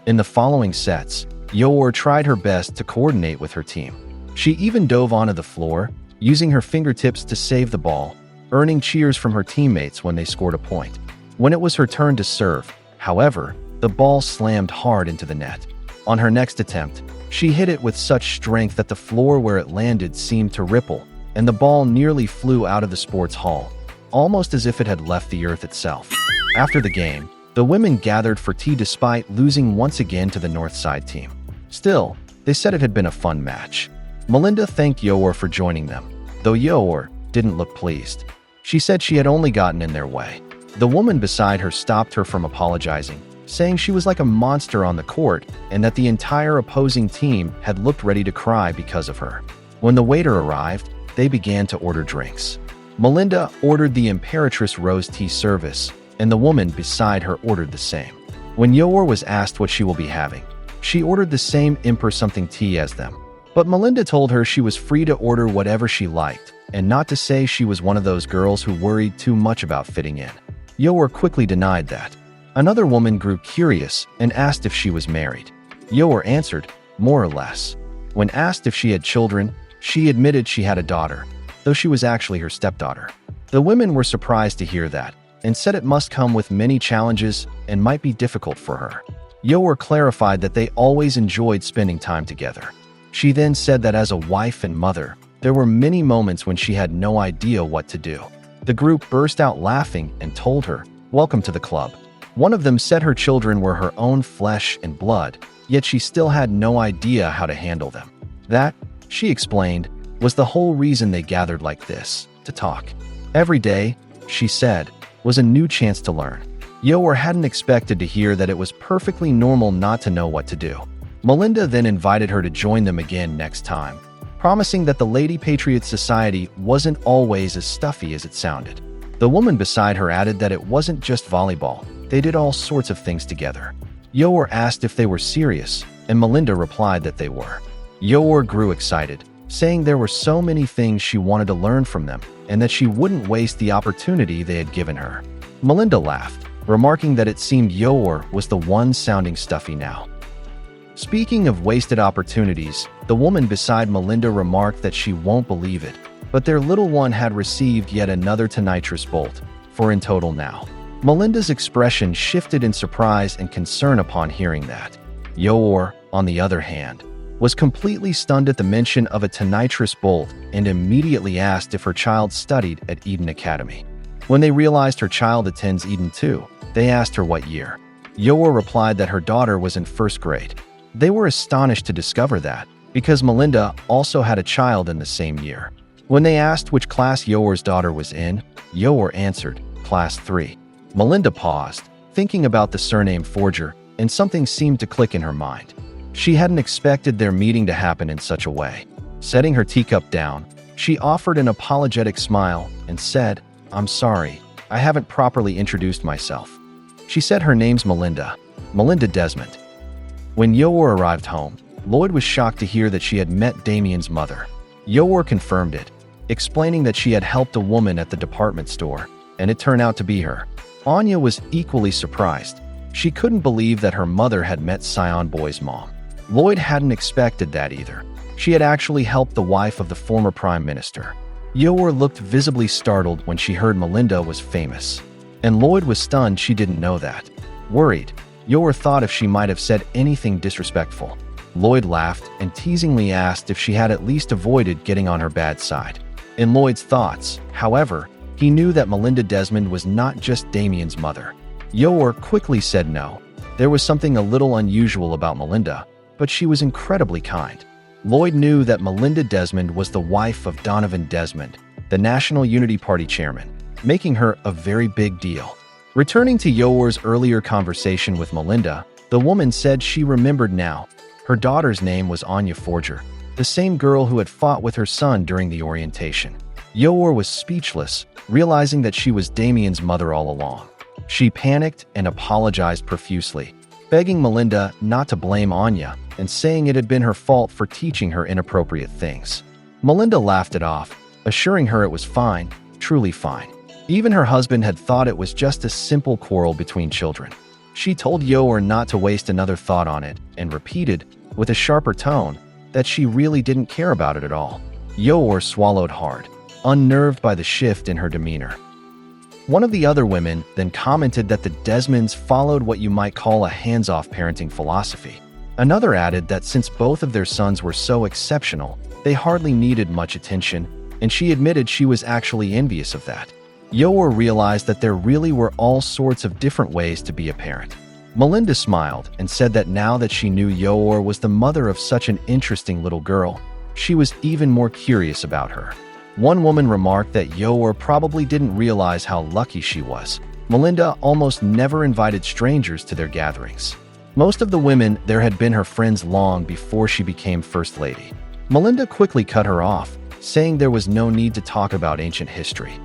In the following sets, Yeor tried her best to coordinate with her team. She even dove onto the floor, using her fingertips to save the ball, earning cheers from her teammates when they scored a point. When it was her turn to serve, however, the ball slammed hard into the net. On her next attempt, she hit it with such strength that the floor where it landed seemed to ripple, and the ball nearly flew out of the sports hall, almost as if it had left the earth itself. After the game, the women gathered for tea despite losing once again to the Northside team. Still, they said it had been a fun match. Melinda thanked Yeor for joining them, though Yeor didn't look pleased. She said she had only gotten in their way. The woman beside her stopped her from apologizing, saying she was like a monster on the court and that the entire opposing team had looked ready to cry because of her. When the waiter arrived, they began to order drinks. Melinda ordered the Imperatrice Rose tea service, and the woman beside her ordered the same. When Yeor was asked what she will be having, she ordered the same Imper something tea as them. But Melinda told her she was free to order whatever she liked, and not to say she was one of those girls who worried too much about fitting in. Yeor quickly denied that. Another woman grew curious and asked if she was married. Yeor answered, more or less. When asked if she had children, she admitted she had a daughter, though she was actually her stepdaughter. The women were surprised to hear that, and said it must come with many challenges and might be difficult for her. Yeor clarified that they always enjoyed spending time together. She then said that as a wife and mother, there were many moments when she had no idea what to do. The group burst out laughing and told her, welcome to the club. One of them said her children were her own flesh and blood, yet she still had no idea how to handle them. That, she explained, was the whole reason they gathered like this, to talk. Every day, she said, was a new chance to learn. Yeor hadn't expected to hear that it was perfectly normal not to know what to do. Melinda then invited her to join them again next time, promising that the Lady Patriot Society wasn't always as stuffy as it sounded. The woman beside her added that it wasn't just volleyball, they did all sorts of things together. Yeor asked if they were serious, and Melinda replied that they were. Yeor grew excited, saying there were so many things she wanted to learn from them, and that she wouldn't waste the opportunity they had given her. Melinda laughed, remarking that it seemed Yeor was the one sounding stuffy now. Speaking of wasted opportunities, the woman beside Melinda remarked that she won't believe it, but their little one had received yet another tinnitus bolt, 4 in total now. Melinda's expression shifted in surprise and concern upon hearing that. Yeor, on the other hand, was completely stunned at the mention of a tinnitus bolt and immediately asked if her child studied at Eden Academy. When they realized her child attends Eden too, they asked her what year. Yeor replied that her daughter was in 1st grade. They were astonished to discover that, because Melinda also had a child in the same year. When they asked which class Yeor's daughter was in, Yeor answered, Class 3. Melinda paused, thinking about the surname Forger, and something seemed to click in her mind. She hadn't expected their meeting to happen in such a way. Setting her teacup down, she offered an apologetic smile and said, I'm sorry, I haven't properly introduced myself. She said her name's Melinda Desmond. When Yeor arrived home, Lloyd was shocked to hear that she had met Damien's mother. Yeor confirmed it, explaining that she had helped a woman at the department store, and it turned out to be her. Anya was equally surprised. She couldn't believe that her mother had met Scion Boy's mom. Lloyd hadn't expected that either. She had actually helped the wife of the former prime minister. Yeor looked visibly startled when she heard Melinda was famous, and Lloyd was stunned she didn't know that. Worried, Yeor thought if she might have said anything disrespectful. Lloyd laughed and teasingly asked if she had at least avoided getting on her bad side. In Lloyd's thoughts, however, he knew that Melinda Desmond was not just Damien's mother. Yor quickly said no. There was something a little unusual about Melinda, but she was incredibly kind. Lloyd knew that Melinda Desmond was the wife of Donovan Desmond, the National Unity Party chairman, making her a very big deal. Returning to Yor's earlier conversation with Melinda, the woman said she remembered now. Her daughter's name was Anya Forger, the same girl who had fought with her son during the orientation. Yor was speechless, realizing that she was Damien's mother all along. She panicked and apologized profusely, begging Melinda not to blame Anya and saying it had been her fault for teaching her inappropriate things. Melinda laughed it off, assuring her it was fine, truly fine. Even her husband had thought it was just a simple quarrel between children. She told Yor not to waste another thought on it and repeated, with a sharper tone, that she really didn't care about it at all. Yor swallowed hard, unnerved by the shift in her demeanor. One of the other women then commented that the Desmonds followed what you might call a hands-off parenting philosophy. Another added that since both of their sons were so exceptional, they hardly needed much attention, and she admitted she was actually envious of that. Yor realized that there really were all sorts of different ways to be a parent. Melinda smiled and said that now that she knew Yor was the mother of such an interesting little girl, she was even more curious about her. One woman remarked that Yor probably didn't realize how lucky she was. Melinda almost never invited strangers to their gatherings. Most of the women there had been her friends long before she became First Lady. Melinda quickly cut her off, saying there was no need to talk about ancient history.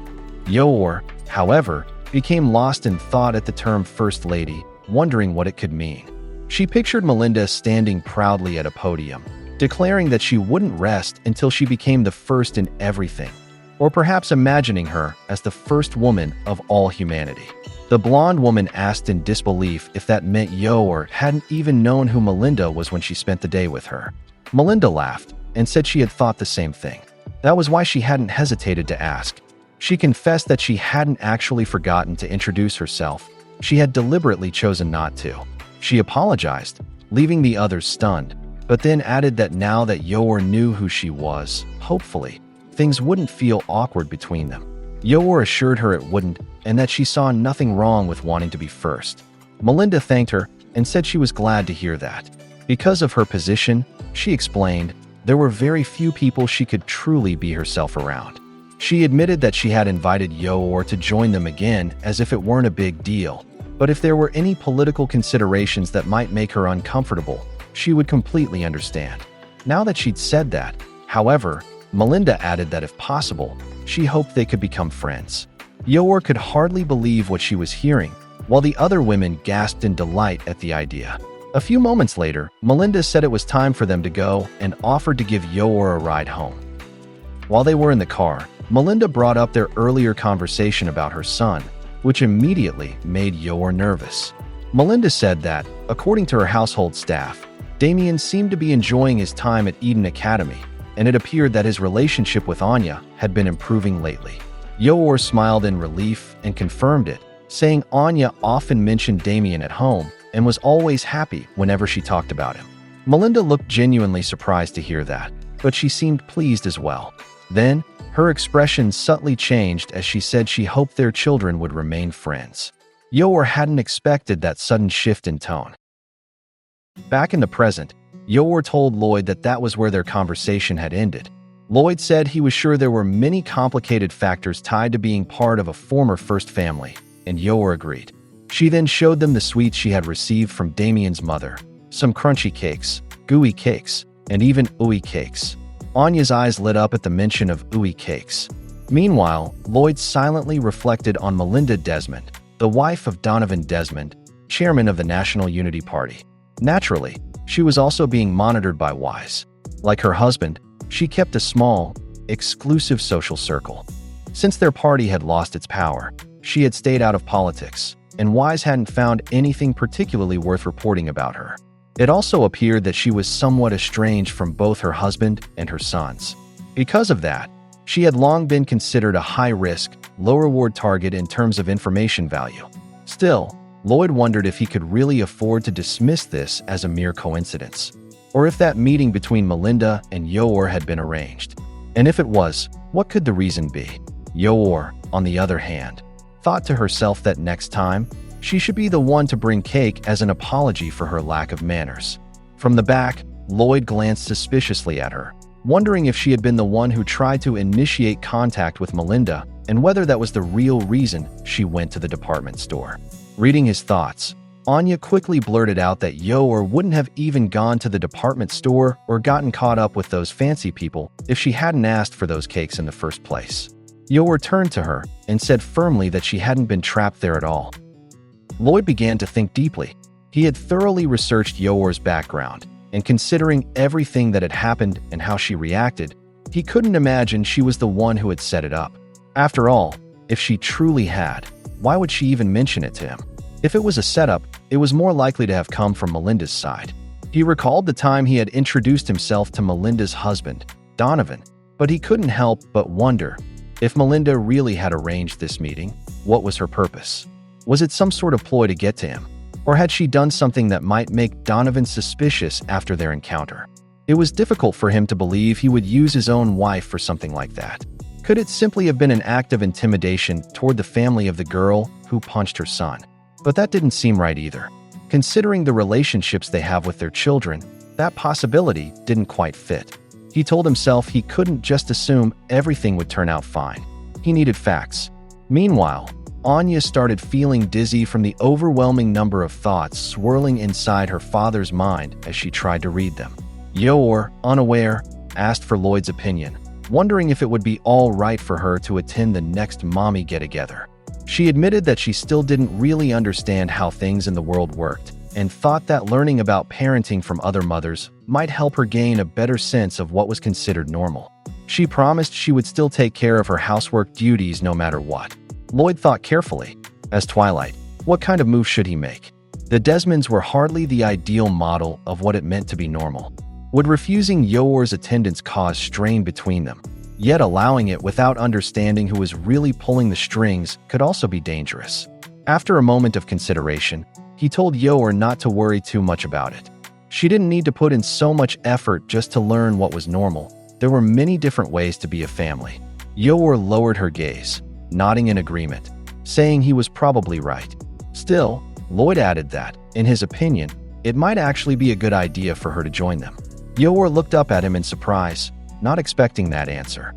Yor, however, became lost in thought at the term First Lady, wondering what it could mean. She pictured Melinda standing proudly at a podium, declaring that she wouldn't rest until she became the first in everything, or perhaps imagining her as the first woman of all humanity. The blonde woman asked in disbelief if that meant Yor hadn't even known who Melinda was when she spent the day with her. Melinda laughed and said she had thought the same thing. That was why she hadn't hesitated to ask. She confessed that she hadn't actually forgotten to introduce herself. She had deliberately chosen not to. She apologized, leaving the others stunned, but then added that now that Yor knew who she was, hopefully, things wouldn't feel awkward between them. Yor assured her it wouldn't, and that she saw nothing wrong with wanting to be first. Melinda thanked her and said she was glad to hear that. Because of her position, she explained, there were very few people she could truly be herself around. She admitted that she had invited Yor to join them again as if it weren't a big deal, but if there were any political considerations that might make her uncomfortable, she would completely understand. Now that she'd said that, however, Melinda added that if possible, she hoped they could become friends. Yor could hardly believe what she was hearing, while the other women gasped in delight at the idea. A few moments later, Melinda said it was time for them to go and offered to give Yor a ride home. While they were in the car, Melinda brought up their earlier conversation about her son, which immediately made Yor nervous. Melinda said that, according to her household staff, Damien seemed to be enjoying his time at Eden Academy, and it appeared that his relationship with Anya had been improving lately. Yor smiled in relief and confirmed it, saying Anya often mentioned Damien at home and was always happy whenever she talked about him. Melinda looked genuinely surprised to hear that, but she seemed pleased as well. Then, her expression subtly changed as she said she hoped their children would remain friends. Yor hadn't expected that sudden shift in tone. Back in the present, Yor told Lloyd that that was where their conversation had ended. Lloyd said he was sure there were many complicated factors tied to being part of a former first family, and Yor agreed. She then showed them the sweets she had received from Damien's mother, some crunchy cakes, gooey cakes, and even ooey cakes. Anya's eyes lit up at the mention of ooey cakes. Meanwhile, Lloyd silently reflected on Melinda Desmond, the wife of Donovan Desmond, chairman of the National Unity Party. Naturally, she was also being monitored by Wise. Like her husband, she kept a small, exclusive social circle. Since their party had lost its power, she had stayed out of politics, and Wise hadn't found anything particularly worth reporting about her. It also appeared that she was somewhat estranged from both her husband and her sons. Because of that, she had long been considered a high-risk, low-reward target in terms of information value. Still, Lloyd wondered if he could really afford to dismiss this as a mere coincidence. or if that meeting between Melinda and Yor had been arranged. And if it was, what could the reason be? Yor, on the other hand, thought to herself that next time, she should be the one to bring cake as an apology for her lack of manners. From the back, Lloyd glanced suspiciously at her, wondering if she had been the one who tried to initiate contact with Melinda and whether that was the real reason she went to the department store. Reading his thoughts, Anya quickly blurted out that Yor wouldn't have even gone to the department store or gotten caught up with those fancy people if she hadn't asked for those cakes in the first place. Yor turned to her and said firmly that she hadn't been trapped there at all. Lloyd began to think deeply. He had thoroughly researched Yor's background, and considering everything that had happened and how she reacted, he couldn't imagine she was the one who had set it up. After all, if she truly had, why would she even mention it to him? If it was a setup, it was more likely to have come from Melinda's side. He recalled the time he had introduced himself to Melinda's husband, Donovan, but he couldn't help but wonder, if Melinda really had arranged this meeting, what was her purpose? Was it some sort of ploy to get to him? Or had she done something that might make Donovan suspicious after their encounter? It was difficult for him to believe he would use his own wife for something like that. Could it simply have been an act of intimidation toward the family of the girl who punched her son? But that didn't seem right either. Considering the relationships they have with their children, that possibility didn't quite fit. He told himself he couldn't just assume everything would turn out fine. He needed facts. Meanwhile, Anya started feeling dizzy from the overwhelming number of thoughts swirling inside her father's mind as she tried to read them. Yor, unaware, asked for Lloyd's opinion, wondering if it would be all right for her to attend the next mommy get-together. She admitted that she still didn't really understand how things in the world worked, and thought that learning about parenting from other mothers might help her gain a better sense of what was considered normal. She promised she would still take care of her housework duties no matter what. Lloyd thought carefully. As Twilight, what kind of move should he make? The Desmonds were hardly the ideal model of what it meant to be normal. Would refusing Yor's attendance cause strain between them? Yet allowing it without understanding who was really pulling the strings could also be dangerous. After a moment of consideration, he told Yor not to worry too much about it. She didn't need to put in so much effort just to learn what was normal. There were many different ways to be a family. Yor lowered her gaze, nodding in agreement, saying he was probably right. Still, Lloyd added that, in his opinion, it might actually be a good idea for her to join them. Yor looked up at him in surprise, not expecting that answer.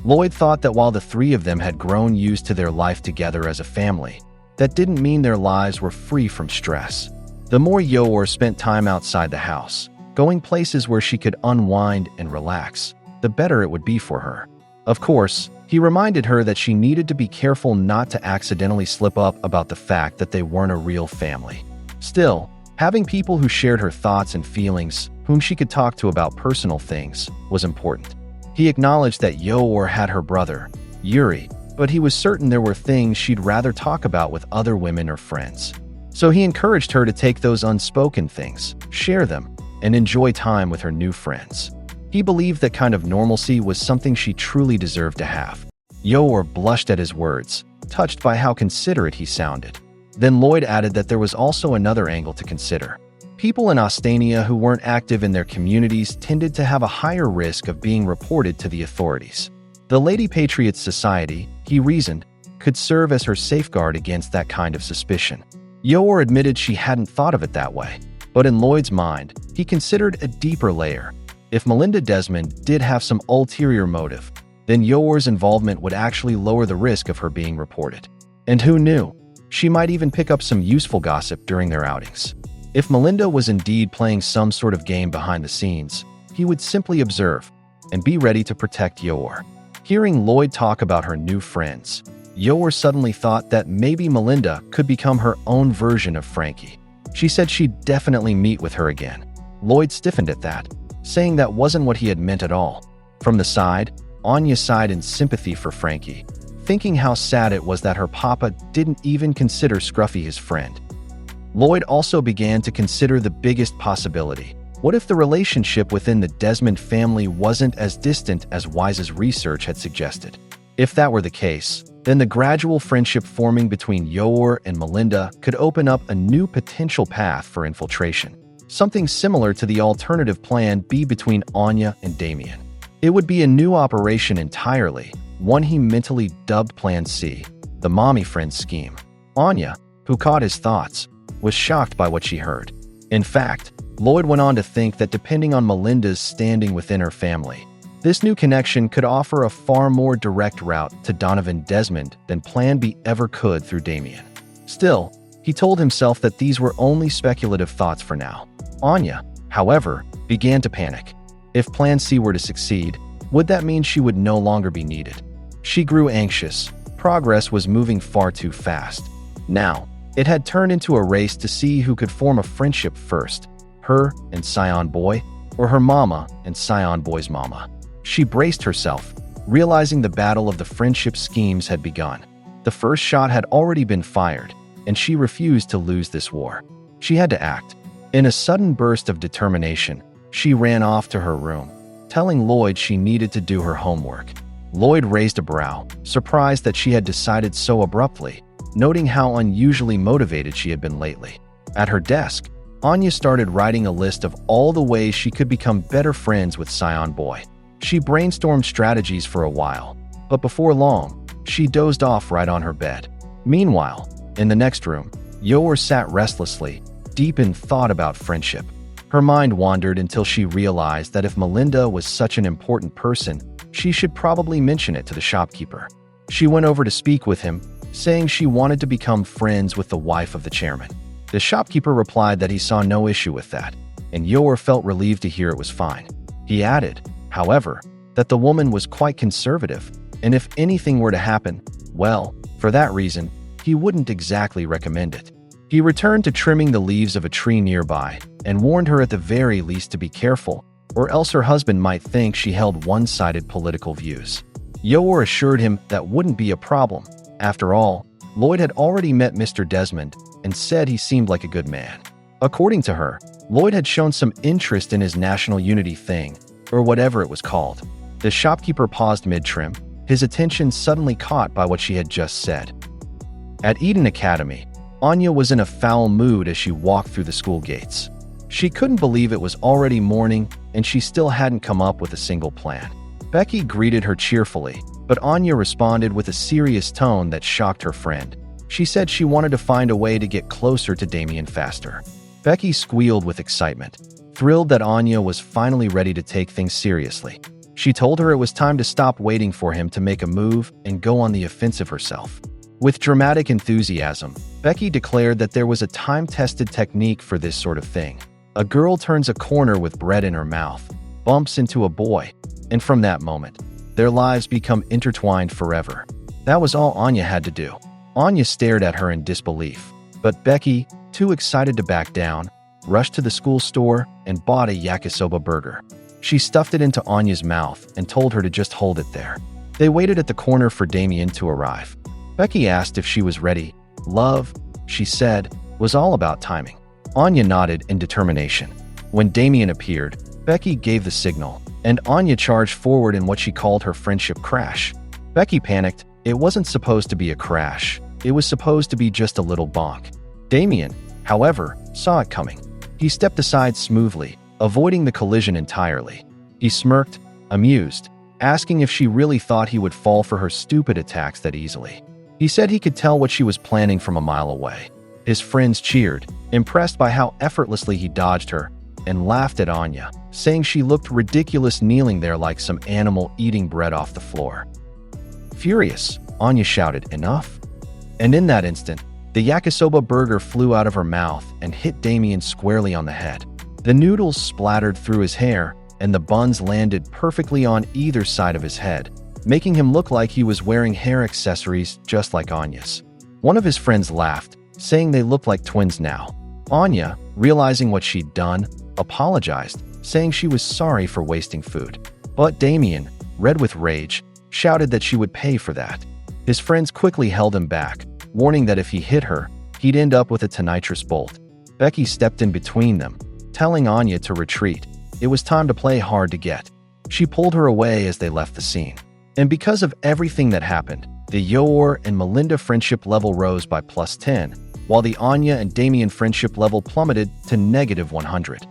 Lloyd thought that while the three of them had grown used to their life together as a family, that didn't mean their lives were free from stress. The more Yor spent time outside the house, going places where she could unwind and relax, the better it would be for her. Of course, he reminded her that she needed to be careful not to accidentally slip up about the fact that they weren't a real family. Still, having people who shared her thoughts and feelings, whom she could talk to about personal things, was important. He acknowledged that Yor had her brother, Yuri, but he was certain there were things she'd rather talk about with other women or friends. So he encouraged her to take those unspoken things, share them, and enjoy time with her new friends. He believed that kind of normalcy was something she truly deserved to have. Yor blushed at his words, touched by how considerate he sounded. Then Lloyd added that there was also another angle to consider. People in Ostania who weren't active in their communities tended to have a higher risk of being reported to the authorities. The Lady Patriots Society, he reasoned, could serve as her safeguard against that kind of suspicion. Yor admitted she hadn't thought of it that way, but in Lloyd's mind, he considered a deeper layer. If Melinda Desmond did have some ulterior motive, then Yor's involvement would actually lower the risk of her being reported. And who knew? She might even pick up some useful gossip during their outings. If Melinda was indeed playing some sort of game behind the scenes, he would simply observe and be ready to protect Yor. Hearing Lloyd talk about her new friends, Yor suddenly thought that maybe Melinda could become her own version of Frankie. She said she'd definitely meet with her again. Lloyd stiffened at that, saying that wasn't what he had meant at all. From the side, Anya sighed in sympathy for Frankie, thinking how sad it was that her papa didn't even consider Scruffy his friend. Lloyd also began to consider the biggest possibility. What if the relationship within the Desmond family wasn't as distant as Wise's research had suggested? If that were the case, then the gradual friendship forming between Yor and Melinda could open up a new potential path for infiltration. something similar to the alternative plan B between Anya and Damien. It would be a new operation entirely, one he mentally dubbed Plan C, the mommy friend scheme. Anya, who caught his thoughts, was shocked by what she heard. In fact, Lloyd went on to think that depending on Melinda's standing within her family, this new connection could offer a far more direct route to Donovan Desmond than Plan B ever could through Damien. Still, he told himself that these were only speculative thoughts for now. Anya, however, began to panic. If Plan C were to succeed, would that mean she would no longer be needed? She grew anxious. Progress was moving far too fast. Now, it had turned into a race to see who could form a friendship first, her and Scion Boy, or her mama and Scion Boy's mama. She braced herself, realizing the battle of the friendship schemes had begun. The first shot had already been fired, and she refused to lose this war. She had to act. In a sudden burst of determination, she ran off to her room, telling Lloyd she needed to do her homework. Lloyd raised a brow, surprised that she had decided so abruptly, noting how unusually motivated she had been lately. At her desk, Anya started writing a list of all the ways she could become better friends with Scion Boy. She brainstormed strategies for a while, but before long, she dozed off right on her bed. Meanwhile, in the next room, Yor sat restlessly, deep in thought about friendship. Her mind wandered until she realized that if Melinda was such an important person, she should probably mention it to the shopkeeper. She went over to speak with him, saying she wanted to become friends with the wife of the chairman. The shopkeeper replied that he saw no issue with that, and Yor felt relieved to hear it was fine. He added, however, that the woman was quite conservative, and if anything were to happen, well, for that reason, he wouldn't exactly recommend it. He returned to trimming the leaves of a tree nearby and warned her at the very least to be careful, or else her husband might think she held one-sided political views. Yor assured him that wouldn't be a problem. After all, Lloyd had already met Mr. Desmond and said he seemed like a good man. According to her, Lloyd had shown some interest in his national unity thing, or whatever it was called. The shopkeeper paused mid-trim, his attention suddenly caught by what she had just said. At Eden Academy, Anya was in a foul mood as she walked through the school gates. She couldn't believe it was already morning and she still hadn't come up with a single plan. Becky greeted her cheerfully, but Anya responded with a serious tone that shocked her friend. She said she wanted to find a way to get closer to Damien faster. Becky squealed with excitement, thrilled that Anya was finally ready to take things seriously. She told her it was time to stop waiting for him to make a move and go on the offensive herself. With dramatic enthusiasm, Becky declared that there was a time-tested technique for this sort of thing. A girl turns a corner with bread in her mouth, bumps into a boy, and from that moment, their lives become intertwined forever. That was all Anya had to do. Anya stared at her in disbelief, but Becky, too excited to back down, rushed to the school store and bought a yakisoba burger. She stuffed it into Anya's mouth and told her to just hold it there. They waited at the corner for Damien to arrive. Becky asked if she was ready. Love, she said, was all about timing. Anya nodded in determination. When Damien appeared, Becky gave the signal, and Anya charged forward in what she called her friendship crash. Becky panicked. It wasn't supposed to be a crash. It was supposed to be just a little bonk. Damien, however, saw it coming. He stepped aside smoothly, avoiding the collision entirely. He smirked, amused, asking if she really thought he would fall for her stupid attacks that easily. He said he could tell what she was planning from a mile away. His friends cheered, impressed by how effortlessly he dodged her, and laughed at Anya, saying she looked ridiculous kneeling there like some animal eating bread off the floor. Furious, Anya shouted, "Enough!" And in that instant, the yakisoba burger flew out of her mouth and hit Damien squarely on the head. The noodles splattered through his hair, and the buns landed perfectly on either side of his head, making him look like he was wearing hair accessories just like Anya's. One of his friends laughed, saying they looked like twins now. Anya, realizing what she'd done, apologized, saying she was sorry for wasting food. But Damien, red with rage, shouted that she would pay for that. His friends quickly held him back, warning that if he hit her, he'd end up with a nitrous bolt. Becky stepped in between them, telling Anya to retreat. It was time to play hard to get. She pulled her away as they left the scene. And because of everything that happened, the Yor and Melinda friendship level rose by +10, while the Anya and Damien friendship level plummeted to -100.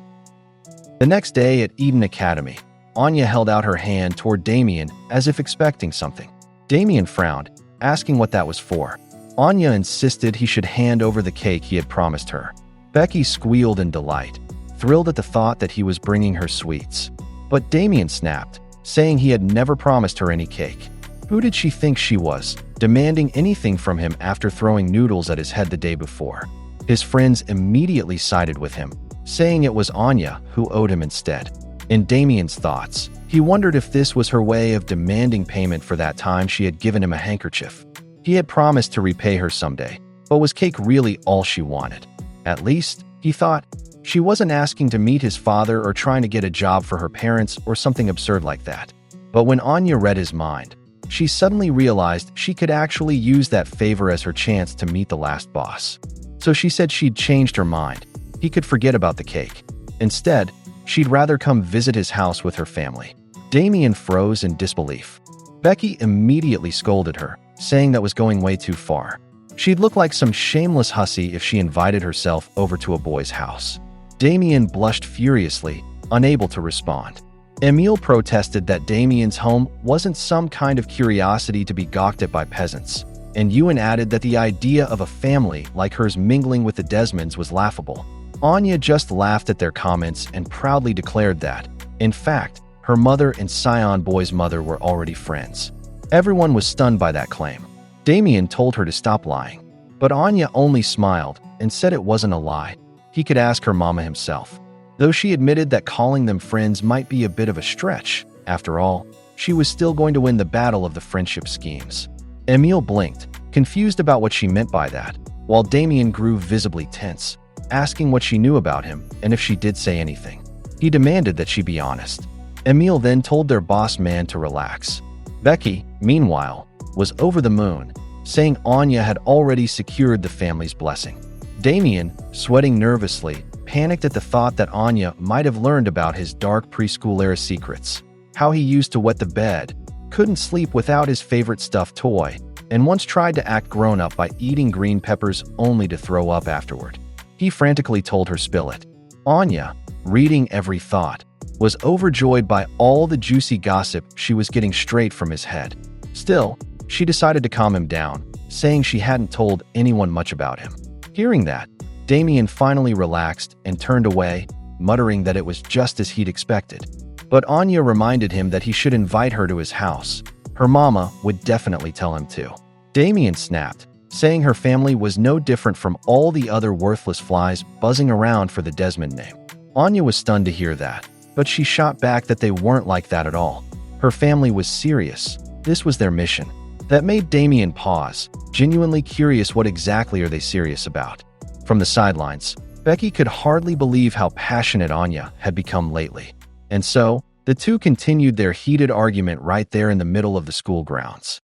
The next day at Eden Academy, Anya held out her hand toward Damien as if expecting something. Damien frowned, asking what that was for. Anya insisted he should hand over the cake he had promised her. Becky squealed in delight, thrilled at the thought that he was bringing her sweets. But Damien snapped, saying he had never promised her any cake. Who did she think she was, demanding anything from him after throwing noodles at his head the day before? His friends immediately sided with him, saying it was Anya who owed him instead. In Damien's thoughts, he wondered if this was her way of demanding payment for that time she had given him a handkerchief. He had promised to repay her someday, but was cake really all she wanted? At least, he thought, she wasn't asking to meet his father or trying to get a job for her parents or something absurd like that. But when Anya read his mind, she suddenly realized she could actually use that favor as her chance to meet the last boss. So she said she'd changed her mind. He could forget about the cake. Instead, she'd rather come visit his house with her family. Damien froze in disbelief. Becky immediately scolded her, saying that was going way too far. She'd look like some shameless hussy if she invited herself over to a boy's house. Damien blushed furiously, unable to respond. Emile protested that Damien's home wasn't some kind of curiosity to be gawked at by peasants, and Ewan added that the idea of a family like hers mingling with the Desmonds was laughable. Anya just laughed at their comments and proudly declared that, in fact, her mother and Scion Boy's mother were already friends. Everyone was stunned by that claim. Damien told her to stop lying, but Anya only smiled and said it wasn't a lie. He could ask her mama himself. Though she admitted that calling them friends might be a bit of a stretch, after all, she was still going to win the battle of the friendship schemes. Emile blinked, confused about what she meant by that, while Damien grew visibly tense, asking what she knew about him and if she did say anything. He demanded that she be honest. Emile then told their boss man to relax. Becky, meanwhile, was over the moon, saying Anya had already secured the family's blessing. Damien, sweating nervously, panicked at the thought that Anya might have learned about his dark preschool-era secrets, how he used to wet the bed, couldn't sleep without his favorite stuffed toy, and once tried to act grown-up by eating green peppers only to throw up afterward. He frantically told her spill it. Anya, reading every thought, was overjoyed by all the juicy gossip she was getting straight from his head. Still, she decided to calm him down, saying she hadn't told anyone much about him. Hearing that, Damien finally relaxed and turned away, muttering that it was just as he'd expected. But Anya reminded him that he should invite her to his house. Her mama would definitely tell him to. Damien snapped, saying her family was no different from all the other worthless flies buzzing around for the Desmond name. Anya was stunned to hear that, but she shot back that they weren't like that at all. Her family was serious. This was their mission. That made Damien pause, genuinely curious what exactly are they serious about. From the sidelines, Becky could hardly believe how passionate Anya had become lately. And so, the two continued their heated argument right there in the middle of the school grounds.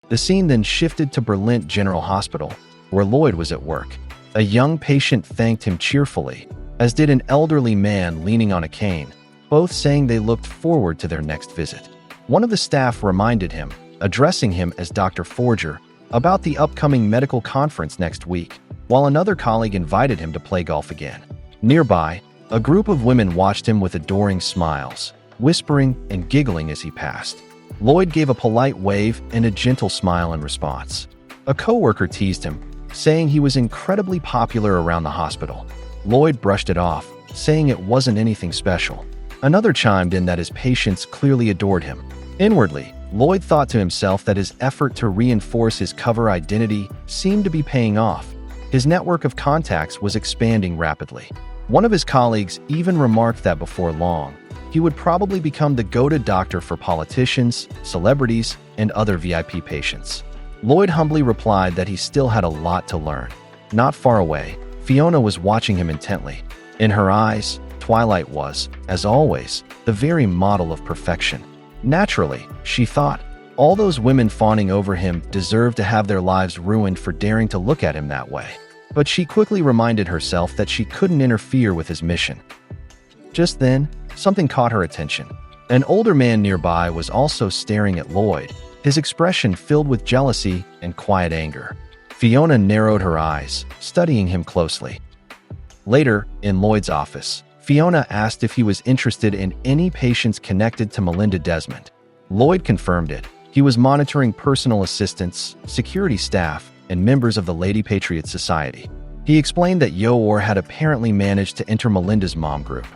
The scene then shifted to Berlin General Hospital, where Lloyd was at work. A young patient thanked him cheerfully, as did an elderly man leaning on a cane, both saying they looked forward to their next visit. One of the staff reminded him, addressing him as Dr. Forger, about the upcoming medical conference next week, while another colleague invited him to play golf again. Nearby, a group of women watched him with adoring smiles, whispering and giggling as he passed. Lloyd gave a polite wave and a gentle smile in response. A coworker teased him, saying he was incredibly popular around the hospital. Lloyd brushed it off, saying it wasn't anything special. Another chimed in that his patients clearly adored him. Inwardly, Lloyd thought to himself that his effort to reinforce his cover identity seemed to be paying off. His network of contacts was expanding rapidly. One of his colleagues even remarked that before long, he would probably become the go-to doctor for politicians, celebrities, and other VIP patients. Lloyd humbly replied that he still had a lot to learn. Not far away, Fiona was watching him intently. In her eyes, Twilight was, as always, the very model of perfection. Naturally, she thought, all those women fawning over him deserved to have their lives ruined for daring to look at him that way. But she quickly reminded herself that she couldn't interfere with his mission. Just then, something caught her attention. An older man nearby was also staring at Lloyd, his expression filled with jealousy and quiet anger. Fiona narrowed her eyes, studying him closely. Later, in Lloyd's office, Fiona asked if he was interested in any patients connected to Melinda Desmond. Lloyd confirmed it. He was monitoring personal assistants, security staff, and members of the Lady Patriot Society. He explained that Yoor had apparently managed to enter Melinda's mom group.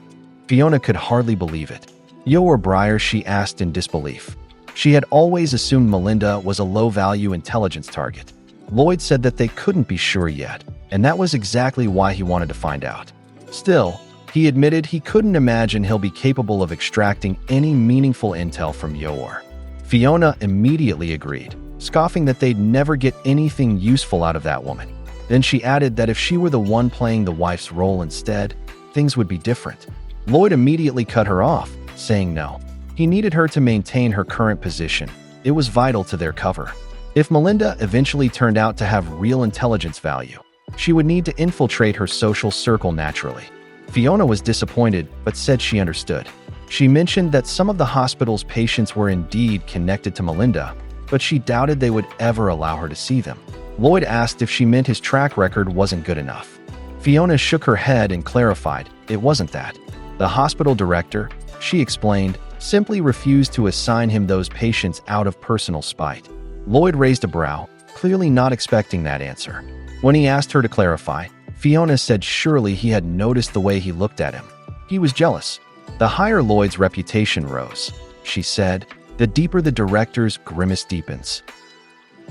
Fiona could hardly believe it. Yoor Breyer, she asked in disbelief. She had always assumed Melinda was a low-value intelligence target. Lloyd said that they couldn't be sure yet, and that was exactly why he wanted to find out. Still, he admitted he couldn't imagine he'll be capable of extracting any meaningful intel from Yoor. Fiona immediately agreed, scoffing that they'd never get anything useful out of that woman. Then she added that if she were the one playing the wife's role instead, things would be different. Lloyd immediately cut her off, saying no. He needed her to maintain her current position. It was vital to their cover. If Melinda eventually turned out to have real intelligence value, she would need to infiltrate her social circle naturally. Fiona was disappointed, but said she understood. She mentioned that some of the hospital's patients were indeed connected to Melinda, but she doubted they would ever allow her to see them. Lloyd asked if she meant his track record wasn't good enough. Fiona shook her head and clarified, it wasn't that. The hospital director, she explained, simply refused to assign him those patients out of personal spite. Lloyd raised a brow, clearly not expecting that answer. When he asked her to clarify, Fiona said surely he had noticed the way he looked at him. He was jealous. The higher Lloyd's reputation rose, she said, the deeper the director's grimace deepens.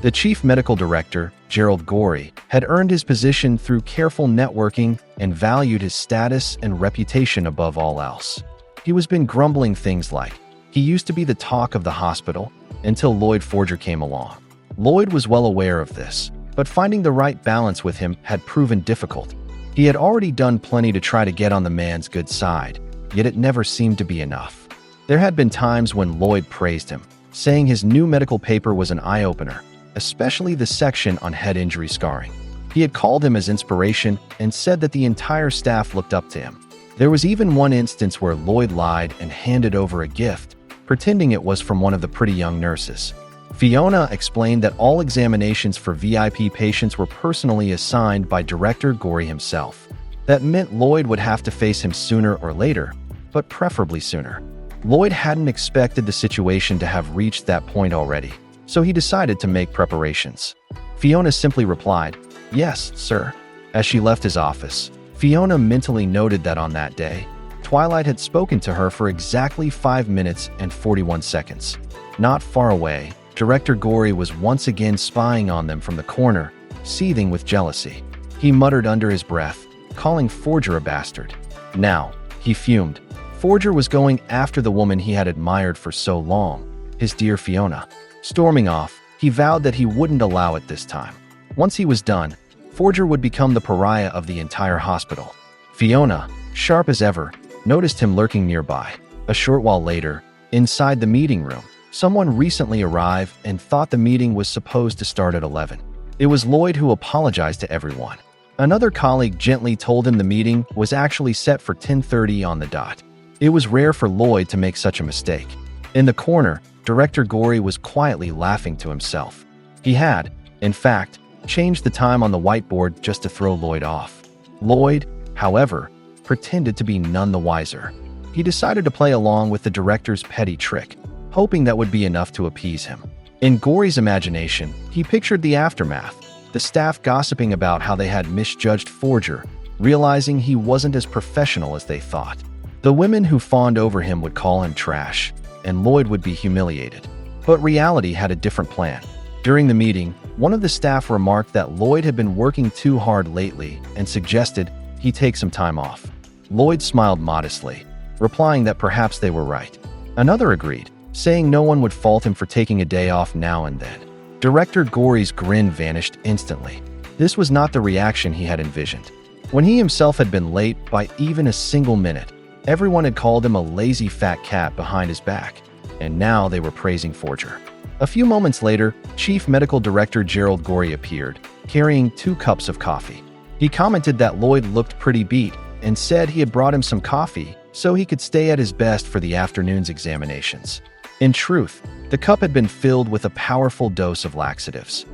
The chief medical director, Gerald Gorey, had earned his position through careful networking and valued his status and reputation above all else. He was been grumbling things like, he used to be the talk of the hospital, until Lloyd Forger came along. Lloyd was well aware of this, but finding the right balance with him had proven difficult. He had already done plenty to try to get on the man's good side, yet it never seemed to be enough. There had been times when Lloyd praised him, saying his new medical paper was an eye-opener, especially the section on head injury scarring. He had called him as inspiration and said that the entire staff looked up to him. There was even one instance where Lloyd lied and handed over a gift, pretending it was from one of the pretty young nurses. Fiona explained that all examinations for VIP patients were personally assigned by Director Gorey himself. That meant Lloyd would have to face him sooner or later, but preferably sooner. Lloyd hadn't expected the situation to have reached that point already, so he decided to make preparations. Fiona simply replied, "Yes, sir." As she left his office, Fiona mentally noted that on that day, Twilight had spoken to her for exactly 5 minutes and 41 seconds. Not far away, Director Gorey was once again spying on them from the corner, seething with jealousy. He muttered under his breath, calling Forger a bastard. Now, he fumed. Forger was going after the woman he had admired for so long, his dear Fiona. Storming off, he vowed that he wouldn't allow it this time. Once he was done, Forger would become the pariah of the entire hospital. Fiona, sharp as ever, noticed him lurking nearby. A short while later, inside the meeting room, someone recently arrived and thought the meeting was supposed to start at 11. It was Lloyd who apologized to everyone. Another colleague gently told him the meeting was actually set for 10:30 on the dot. It was rare for Lloyd to make such a mistake. In the corner, Director Gorey was quietly laughing to himself. He had, in fact, changed the time on the whiteboard just to throw Lloyd off. Lloyd, however, pretended to be none the wiser. He decided to play along with the director's petty trick, hoping that would be enough to appease him. In Gorey's imagination, he pictured the aftermath, the staff gossiping about how they had misjudged Forger, realizing he wasn't as professional as they thought. The women who fawned over him would call him trash, and Lloyd would be humiliated. But reality had a different plan. During the meeting, one of the staff remarked that Lloyd had been working too hard lately and suggested he take some time off. Lloyd smiled modestly, replying that perhaps they were right. Another agreed, saying no one would fault him for taking a day off now and then. Director Gorey's grin vanished instantly. This was not the reaction he had envisioned. When he himself had been late by even a single minute, everyone had called him a lazy fat cat behind his back, and now they were praising Forger. A few moments later, Chief Medical Director Gerald Gorey appeared, carrying 2 cups of coffee. He commented that Lloyd looked pretty beat and said he had brought him some coffee so he could stay at his best for the afternoon's examinations. In truth, the cup had been filled with a powerful dose of laxatives.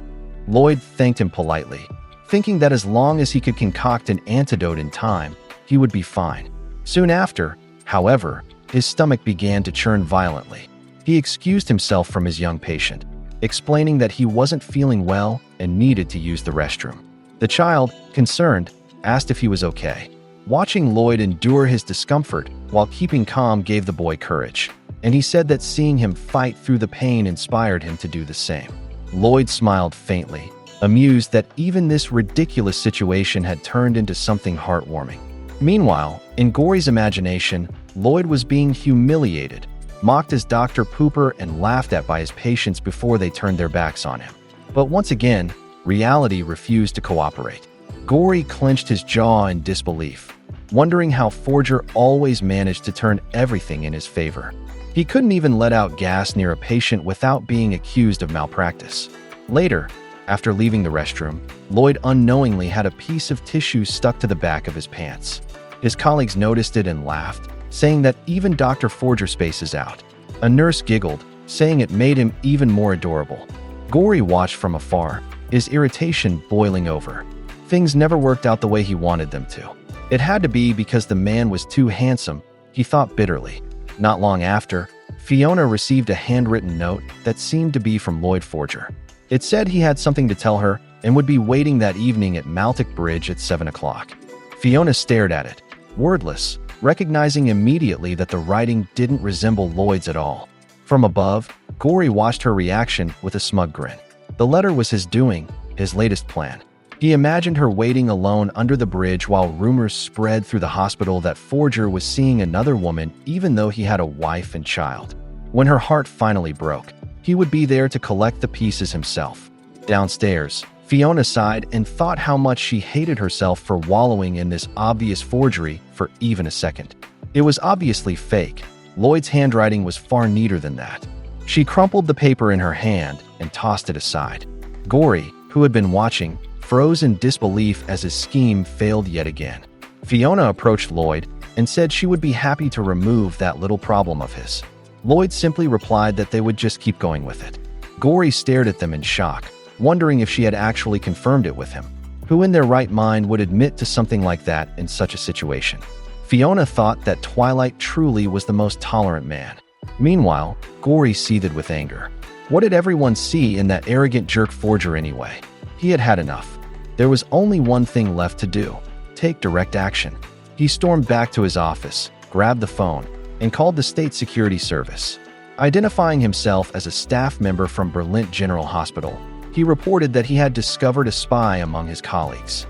Lloyd thanked him politely, thinking that as long as he could concoct an antidote in time, he would be fine. Soon after, however, his stomach began to churn violently. He excused himself from his young patient, explaining that he wasn't feeling well and needed to use the restroom. The child, concerned, asked if he was okay. Watching Lloyd endure his discomfort while keeping calm gave the boy courage, and he said that seeing him fight through the pain inspired him to do the same. Lloyd smiled faintly, amused that even this ridiculous situation had turned into something heartwarming. Meanwhile, in Gory's imagination, Lloyd was being humiliated, mocked as Dr. Pooper, and laughed at by his patients before they turned their backs on him. But once again, reality refused to cooperate. Gory clenched his jaw in disbelief, wondering how Forger always managed to turn everything in his favor. He couldn't even let out gas near a patient without being accused of malpractice. Later, after leaving the restroom, Lloyd unknowingly had a piece of tissue stuck to the back of his pants. His colleagues noticed it and laughed, saying that even Dr. Forger spaces out. A nurse giggled, saying it made him even more adorable. Gory watched from afar, his irritation boiling over. Things never worked out the way he wanted them to. It had to be because the man was too handsome, he thought bitterly. Not long after, Fiona received a handwritten note that seemed to be from Lloyd Forger. It said he had something to tell her and would be waiting that evening at Maltic Bridge at 7 o'clock. Fiona stared at it, wordless, recognizing immediately that the writing didn't resemble Lloyd's at all. From above, Gory watched her reaction with a smug grin. The letter was his doing, his latest plan. He imagined her waiting alone under the bridge while rumors spread through the hospital that Forger was seeing another woman even though he had a wife and child. When her heart finally broke, he would be there to collect the pieces himself. Downstairs, Fiona sighed and thought how much she hated herself for wallowing in this obvious forgery for even a second. It was obviously fake. Lloyd's handwriting was far neater than that. She crumpled the paper in her hand and tossed it aside. Gory, who had been watching, froze in disbelief as his scheme failed yet again. Fiona approached Lloyd and said she would be happy to remove that little problem of his. Lloyd simply replied that they would just keep going with it. Gory stared at them in shock, wondering if she had actually confirmed it with him. Who in their right mind would admit to something like that in such a situation? Fiona thought that Twilight truly was the most tolerant man. Meanwhile, Gory seethed with anger. What did everyone see in that arrogant jerk Forger anyway? He had had enough. There was only one thing left to do: take direct action. He stormed back to his office, grabbed the phone, and called the State Security Service. Identifying himself as a staff member from Berlin General Hospital, he reported that he had discovered a spy among his colleagues.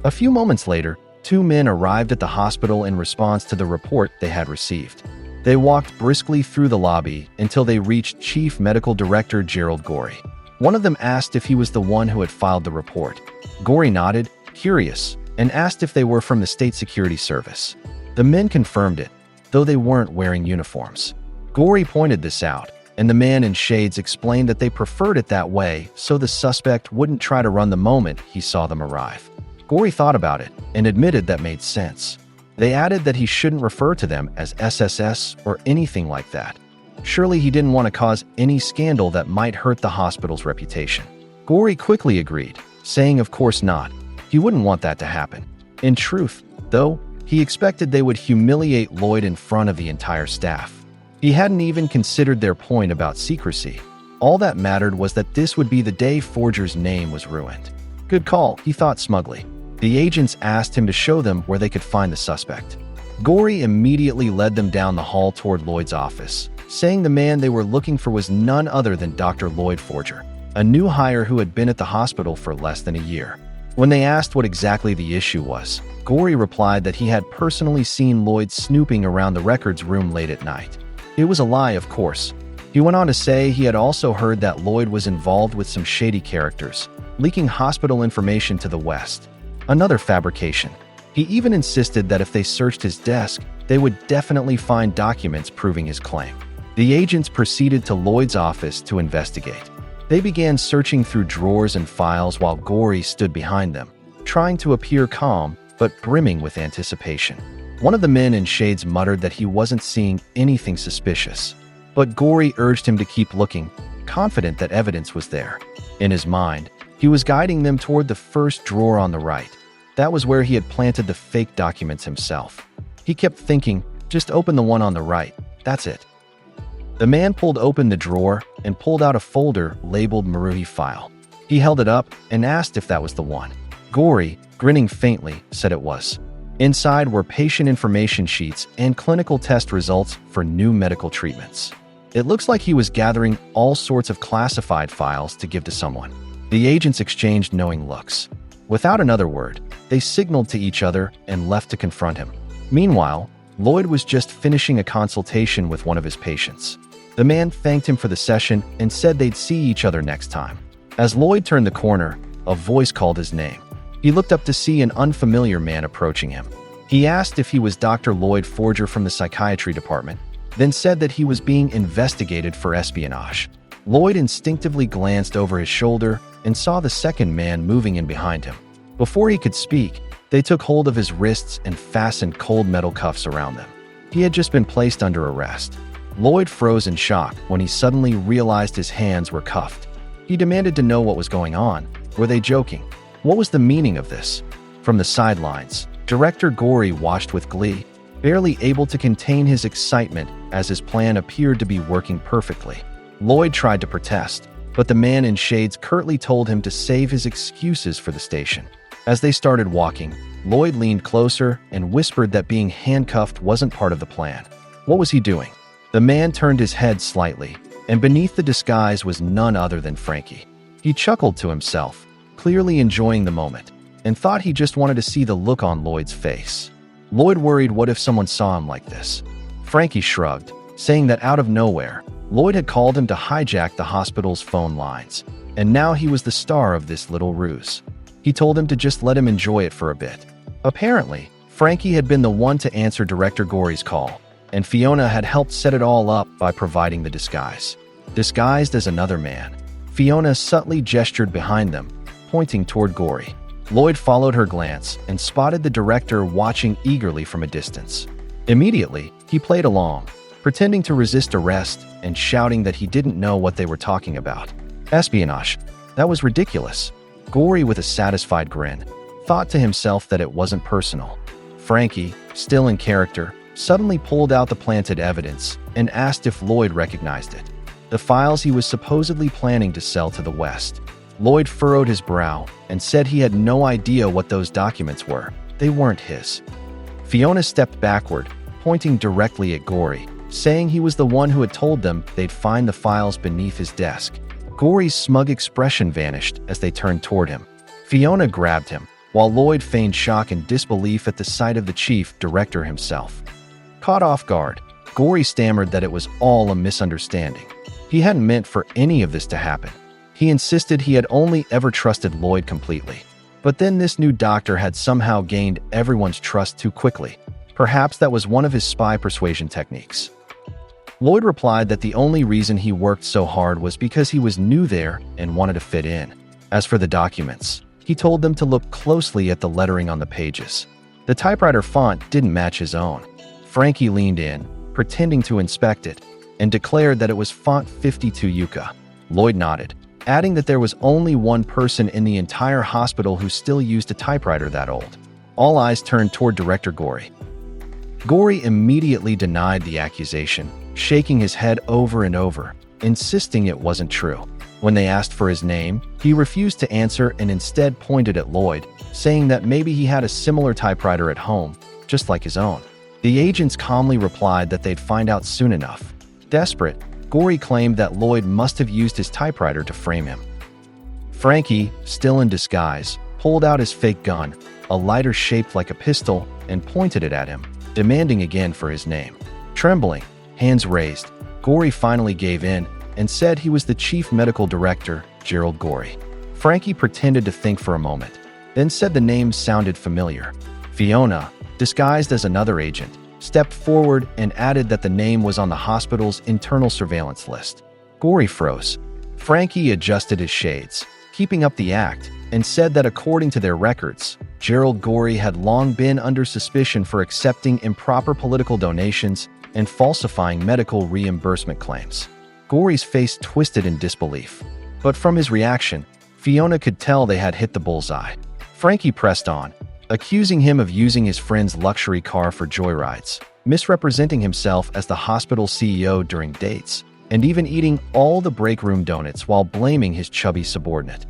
A few moments later, two men arrived at the hospital in response to the report they had received. They walked briskly through the lobby until they reached Chief Medical Director Gerald Gory. One of them asked if he was the one who had filed the report. Gory nodded, curious, and asked if they were from the State Security Service. The men confirmed it, though they weren't wearing uniforms. Gory pointed this out, and the man in shades explained that they preferred it that way so the suspect wouldn't try to run the moment he saw them arrive. Gory thought about it and admitted that made sense. They added that he shouldn't refer to them as SSS or anything like that. Surely he didn't want to cause any scandal that might hurt the hospital's reputation. Gory quickly agreed, saying of course not. He wouldn't want that to happen. In truth, though, he expected they would humiliate Lloyd in front of the entire staff. He hadn't even considered their point about secrecy. All that mattered was that this would be the day Forger's name was ruined. Good call, he thought smugly. The agents asked him to show them where they could find the suspect. Gory immediately led them down the hall toward Lloyd's office, saying the man they were looking for was none other than Dr. Lloyd Forger, a new hire who had been at the hospital for less than a year. When they asked what exactly the issue was, Gory replied that he had personally seen Lloyd snooping around the records room late at night. It was a lie, of course. He went on to say he had also heard that Lloyd was involved with some shady characters, leaking hospital information to the West. Another fabrication. He even insisted that if they searched his desk, they would definitely find documents proving his claim. The agents proceeded to Lloyd's office to investigate. They began searching through drawers and files while Gory stood behind them, trying to appear calm but brimming with anticipation. One of the men in shades muttered that he wasn't seeing anything suspicious, but Gory urged him to keep looking, confident that evidence was there. In his mind, He was guiding them toward the first drawer on the right. That was where he had planted the fake documents himself. He kept thinking, just open the one on the right, that's it. The man pulled open the drawer and pulled out a folder labeled Maruhi file. He held it up and asked if that was the one. Gory, grinning faintly, said it was. Inside were patient information sheets and clinical test results for new medical treatments. It looks like he was gathering all sorts of classified files to give to someone. The agents exchanged knowing looks. Without another word, they signaled to each other and left to confront him. Meanwhile, Lloyd was just finishing a consultation with one of his patients. The man thanked him for the session and said they'd see each other next time. As Lloyd turned the corner, a voice called his name. He looked up to see an unfamiliar man approaching him. He asked if he was Dr. Lloyd Forger from the psychiatry department, then said that he was being investigated for espionage. Lloyd instinctively glanced over his shoulder and saw the second man moving in behind him. Before he could speak, they took hold of his wrists and fastened cold metal cuffs around them. He had just been placed under arrest. Lloyd froze in shock when he suddenly realized his hands were cuffed. He demanded to know what was going on. Were they joking? What was the meaning of this? From the sidelines, Director Gory watched with glee, barely able to contain his excitement as his plan appeared to be working perfectly. Lloyd tried to protest, but the man in shades curtly told him to save his excuses for the station. As they started walking, Lloyd leaned closer and whispered that being handcuffed wasn't part of the plan. What was he doing? The man turned his head slightly, and beneath the disguise was none other than Frankie. He chuckled to himself, clearly enjoying the moment, and thought he just wanted to see the look on Lloyd's face. Lloyd worried what if someone saw him like this. Frankie shrugged, saying that out of nowhere, Lloyd had called him to hijack the hospital's phone lines, and now he was the star of this little ruse. He told him to just let him enjoy it for a bit. Apparently, Frankie had been the one to answer Director Gory's call, and Fiona had helped set it all up by providing the disguise. Disguised as another man, Fiona subtly gestured behind them, pointing toward Gory. Lloyd followed her glance and spotted the director watching eagerly from a distance. Immediately, he played along, pretending to resist arrest and shouting that he didn't know what they were talking about. Espionage. That was ridiculous. Gory, with a satisfied grin, thought to himself that it wasn't personal. Frankie, still in character, suddenly pulled out the planted evidence and asked if Lloyd recognized it. The files he was supposedly planning to sell to the West. Lloyd furrowed his brow and said he had no idea what those documents were. They weren't his. Fiona stepped backward, pointing directly at Gory, saying he was the one who had told them they'd find the files beneath his desk. Gory's smug expression vanished as they turned toward him. Fiona grabbed him, while Lloyd feigned shock and disbelief at the sight of the chief director himself. Caught off guard, Gory stammered that it was all a misunderstanding. He hadn't meant for any of this to happen. He insisted he had only ever trusted Lloyd completely. But then this new doctor had somehow gained everyone's trust too quickly. Perhaps that was one of his spy persuasion techniques. Lloyd replied that the only reason he worked so hard was because he was new there and wanted to fit in. As for the documents, he told them to look closely at the lettering on the pages. The typewriter font didn't match his own. Frankie leaned in, pretending to inspect it, and declared that it was font 52 Yucca. Lloyd nodded, adding that there was only one person in the entire hospital who still used a typewriter that old. All eyes turned toward Director Gory. Gory immediately denied the accusation, shaking his head over and over, insisting it wasn't true. When they asked for his name, he refused to answer and instead pointed at Lloyd, saying that maybe he had a similar typewriter at home, just like his own. The agents calmly replied that they'd find out soon enough. Desperate, Gory claimed that Lloyd must have used his typewriter to frame him. Frankie, still in disguise, pulled out his fake gun, a lighter shaped like a pistol, and pointed it at him, demanding again for his name. Trembling, hands raised, Gory finally gave in and said he was the chief medical director, Gerald Gory. Frankie pretended to think for a moment, then said the name sounded familiar. Fiona, disguised as another agent, stepped forward and added that the name was on the hospital's internal surveillance list. Gory froze. Frankie adjusted his shades, keeping up the act, and said that according to their records, Gerald Gory had long been under suspicion for accepting improper political donations and falsifying medical reimbursement claims. Gory's face twisted in disbelief, but from his reaction, Fiona could tell they had hit the bullseye. Frankie pressed on, accusing him of using his friend's luxury car for joyrides, misrepresenting himself as the hospital CEO during dates, and even eating all the break room donuts while blaming his chubby subordinate.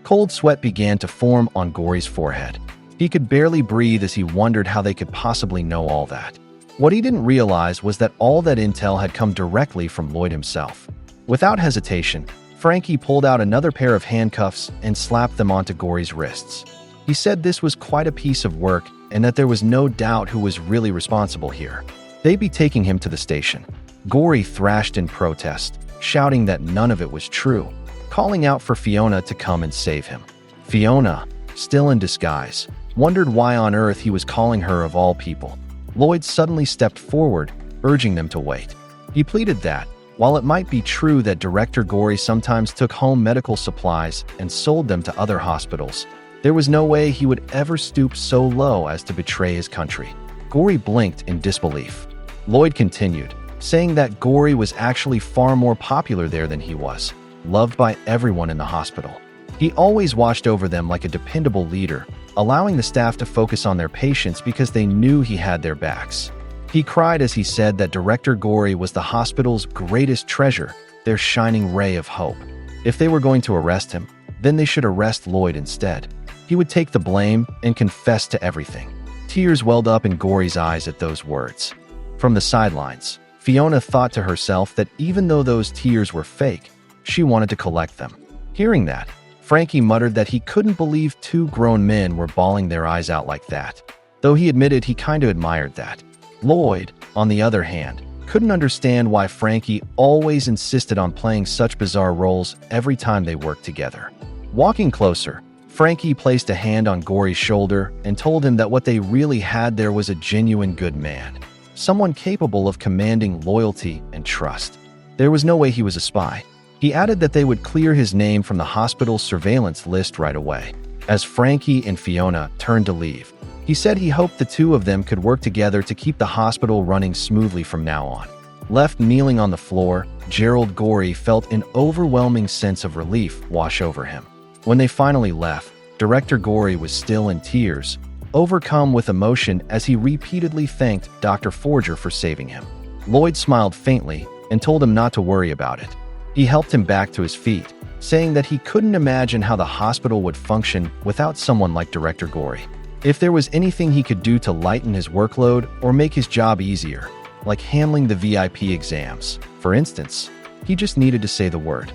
Cold sweat began to form on Gory's forehead. He could barely breathe as he wondered how they could possibly know all that. What he didn't realize was that all that intel had come directly from Lloyd himself. Without hesitation, Frankie pulled out another pair of handcuffs and slapped them onto Gory's wrists. He said this was quite a piece of work and that there was no doubt who was really responsible here. They'd be taking him to the station. Gory thrashed in protest, shouting that none of it was true, calling out for Fiona to come and save him. Fiona, still in disguise, wondered why on earth he was calling her of all people. Lloyd suddenly stepped forward, urging them to wait. He pleaded that, while it might be true that Director Gory sometimes took home medical supplies and sold them to other hospitals, there was no way he would ever stoop so low as to betray his country. Gory blinked in disbelief. Lloyd continued, saying that Gory was actually far more popular there than he was, loved by everyone in the hospital. He always watched over them like a dependable leader, allowing the staff to focus on their patients because they knew he had their backs. He cried as he said that Director Gory was the hospital's greatest treasure, their shining ray of hope. If they were going to arrest him, then they should arrest Lloyd instead. He would take the blame and confess to everything. Tears welled up in Gory's eyes at those words. From the sidelines, Fiona thought to herself that even though those tears were fake, she wanted to collect them. Hearing that, Frankie muttered that he couldn't believe two grown men were bawling their eyes out like that, though he admitted he kind of admired that. Lloyd, on the other hand, couldn't understand why Frankie always insisted on playing such bizarre roles every time they worked together. Walking closer, Frankie placed a hand on Gory's shoulder and told him that what they really had there was a genuine good man, someone capable of commanding loyalty and trust. There was no way he was a spy. He added that they would clear his name from the hospital's surveillance list right away. As Frankie and Fiona turned to leave, he said he hoped the two of them could work together to keep the hospital running smoothly from now on. Left kneeling on the floor, Gerald Gory felt an overwhelming sense of relief wash over him. When they finally left, Director Gory was still in tears, overcome with emotion as he repeatedly thanked Dr. Forger for saving him. Lloyd smiled faintly and told him not to worry about it. He helped him back to his feet, saying that he couldn't imagine how the hospital would function without someone like Director Gory. If there was anything he could do to lighten his workload or make his job easier, like handling the VIP exams, for instance, he just needed to say the word.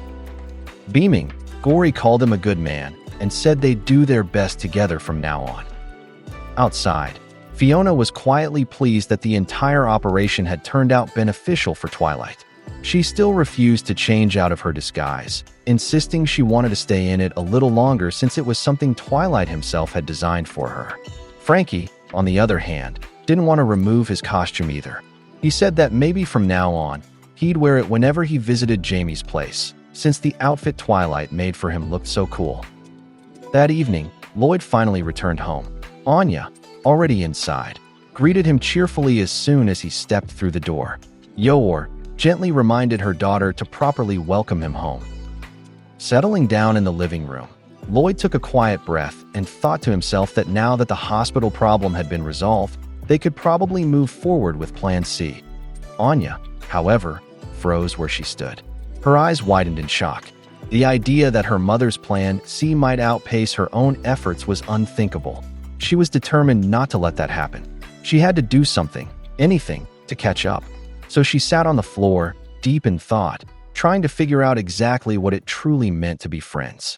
Beaming, Gory called him a good man and said they'd do their best together from now on. Outside, Fiona was quietly pleased that the entire operation had turned out beneficial for Twilight. She still refused to change out of her disguise, insisting she wanted to stay in it a little longer since it was something Twilight himself had designed for her. Frankie, on the other hand, didn't want to remove his costume either. He said that maybe from now on, he'd wear it whenever he visited Jamie's place, since the outfit Twilight made for him looked so cool. That evening, Lloyd finally returned home. Anya, already inside, greeted him cheerfully as soon as he stepped through the door. Yor gently reminded her daughter to properly welcome him home. Settling down in the living room, Lloyd took a quiet breath and thought to himself that now that the hospital problem had been resolved, they could probably move forward with Plan C. Anya, however, froze where she stood. Her eyes widened in shock. The idea that her mother's Plan C might outpace her own efforts was unthinkable. She was determined not to let that happen. She had to do something, anything, to catch up. So she sat on the floor, deep in thought, trying to figure out exactly what it truly meant to be friends.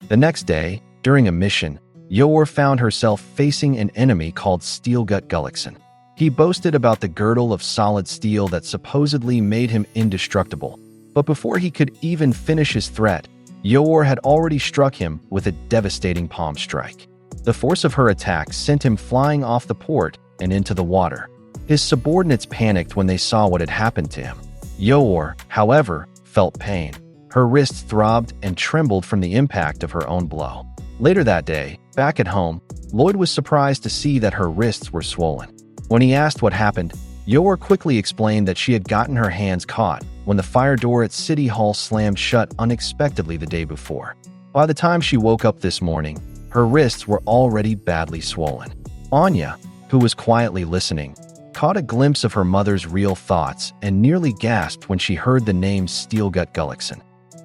The next day, during a mission, Yor found herself facing an enemy called Steelgut Gullickson. He boasted about the girdle of solid steel that supposedly made him indestructible, but before he could even finish his threat, Yor had already struck him with a devastating palm strike. The force of her attack sent him flying off the port and into the water. His subordinates panicked when they saw what had happened to him. Yor, however, felt pain. Her wrists throbbed and trembled from the impact of her own blow. Later that day, back at home, Lloyd was surprised to see that her wrists were swollen. When he asked what happened, Yor quickly explained that she had gotten her hands caught when the fire door at City Hall slammed shut unexpectedly the day before. By the time she woke up this morning, her wrists were already badly swollen. Anya, who was quietly listening, caught a glimpse of her mother's real thoughts and nearly gasped when she heard the name Steelgut Gullickson.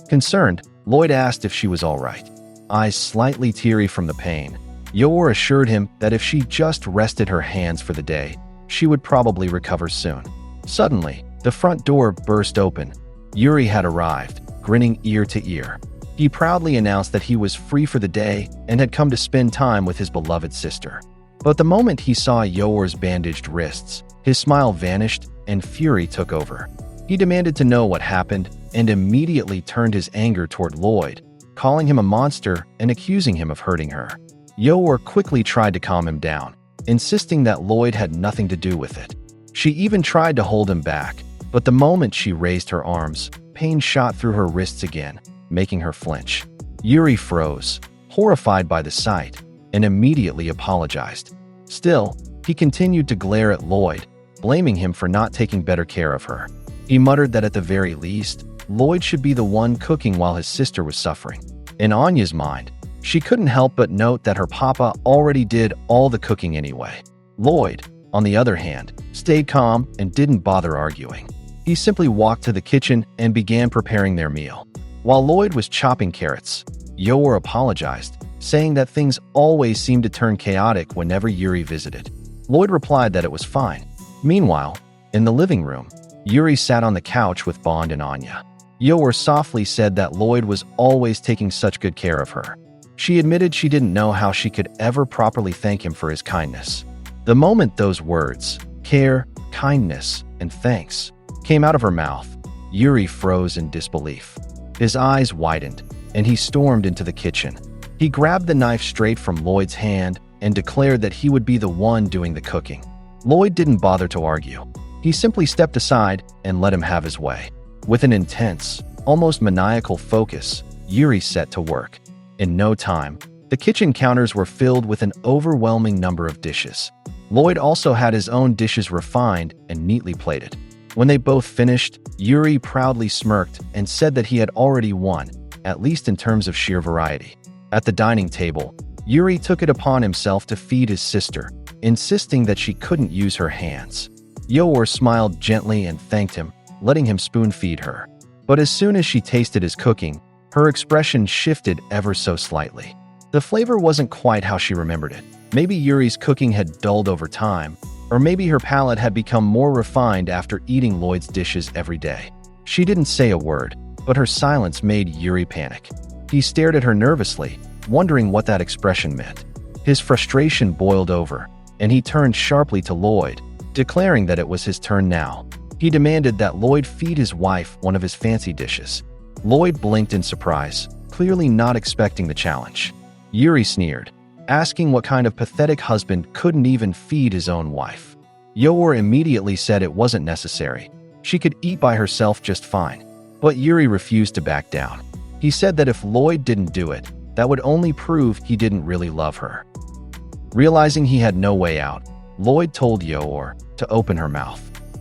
Concerned, Lloyd asked if she was all right. Eyes slightly teary from the pain, Yor assured him that if she just rested her hands for the day, she would probably recover soon. Suddenly, the front door burst open. Yuri had arrived, grinning ear to ear. He proudly announced that he was free for the day and had come to spend time with his beloved sister. But the moment he saw Yor's bandaged wrists, his smile vanished and fury took over. He demanded to know what happened and immediately turned his anger toward Lloyd, calling him a monster and accusing him of hurting her. Yor quickly tried to calm him down, insisting that Lloyd had nothing to do with it. She even tried to hold him back, but the moment she raised her arms, pain shot through her wrists again, making her flinch. Yuri froze, horrified by the sight, and immediately apologized. Still, he continued to glare at Lloyd, blaming him for not taking better care of her. He muttered that at the very least, Lloyd should be the one cooking while his sister was suffering. In Anya's mind, she couldn't help but note that her papa already did all the cooking anyway. Lloyd, on the other hand, stayed calm and didn't bother arguing. He simply walked to the kitchen and began preparing their meal. While Lloyd was chopping carrots, Yor apologized, saying that things always seemed to turn chaotic whenever Yuri visited. Lloyd replied that it was fine. Meanwhile, in the living room, Yuri sat on the couch with Bond and Anya. Yor softly said that Lloyd was always taking such good care of her. She admitted she didn't know how she could ever properly thank him for his kindness. The moment those words, care, kindness, and thanks, came out of her mouth, Yuri froze in disbelief. His eyes widened, and he stormed into the kitchen. He grabbed the knife straight from Lloyd's hand and declared that he would be the one doing the cooking. Lloyd didn't bother to argue. He simply stepped aside and let him have his way. With an intense, almost maniacal focus, Yuri set to work. In no time, the kitchen counters were filled with an overwhelming number of dishes. Lloyd also had his own dishes refined and neatly plated. When they both finished, Yuri proudly smirked and said that he had already won, at least in terms of sheer variety. At the dining table, Yuri took it upon himself to feed his sister, insisting that she couldn't use her hands. Yor smiled gently and thanked him, letting him spoon-feed her. But as soon as she tasted his cooking, her expression shifted ever so slightly. The flavor wasn't quite how she remembered it. Maybe Yuri's cooking had dulled over time, or maybe her palate had become more refined after eating Lloyd's dishes every day. She didn't say a word, but her silence made Yuri panic. He stared at her nervously, wondering what that expression meant. His frustration boiled over, and he turned sharply to Lloyd, declaring that it was his turn now. He demanded that Lloyd feed his wife one of his fancy dishes. Lloyd blinked in surprise, clearly not expecting the challenge. Yuri sneered, asking what kind of pathetic husband couldn't even feed his own wife. Yor immediately said it wasn't necessary. She could eat by herself just fine. But Yuri refused to back down. He said that if Lloyd didn't do it, that would only prove he didn't really love her. Realizing he had no way out, Lloyd told Yor to open her mouth.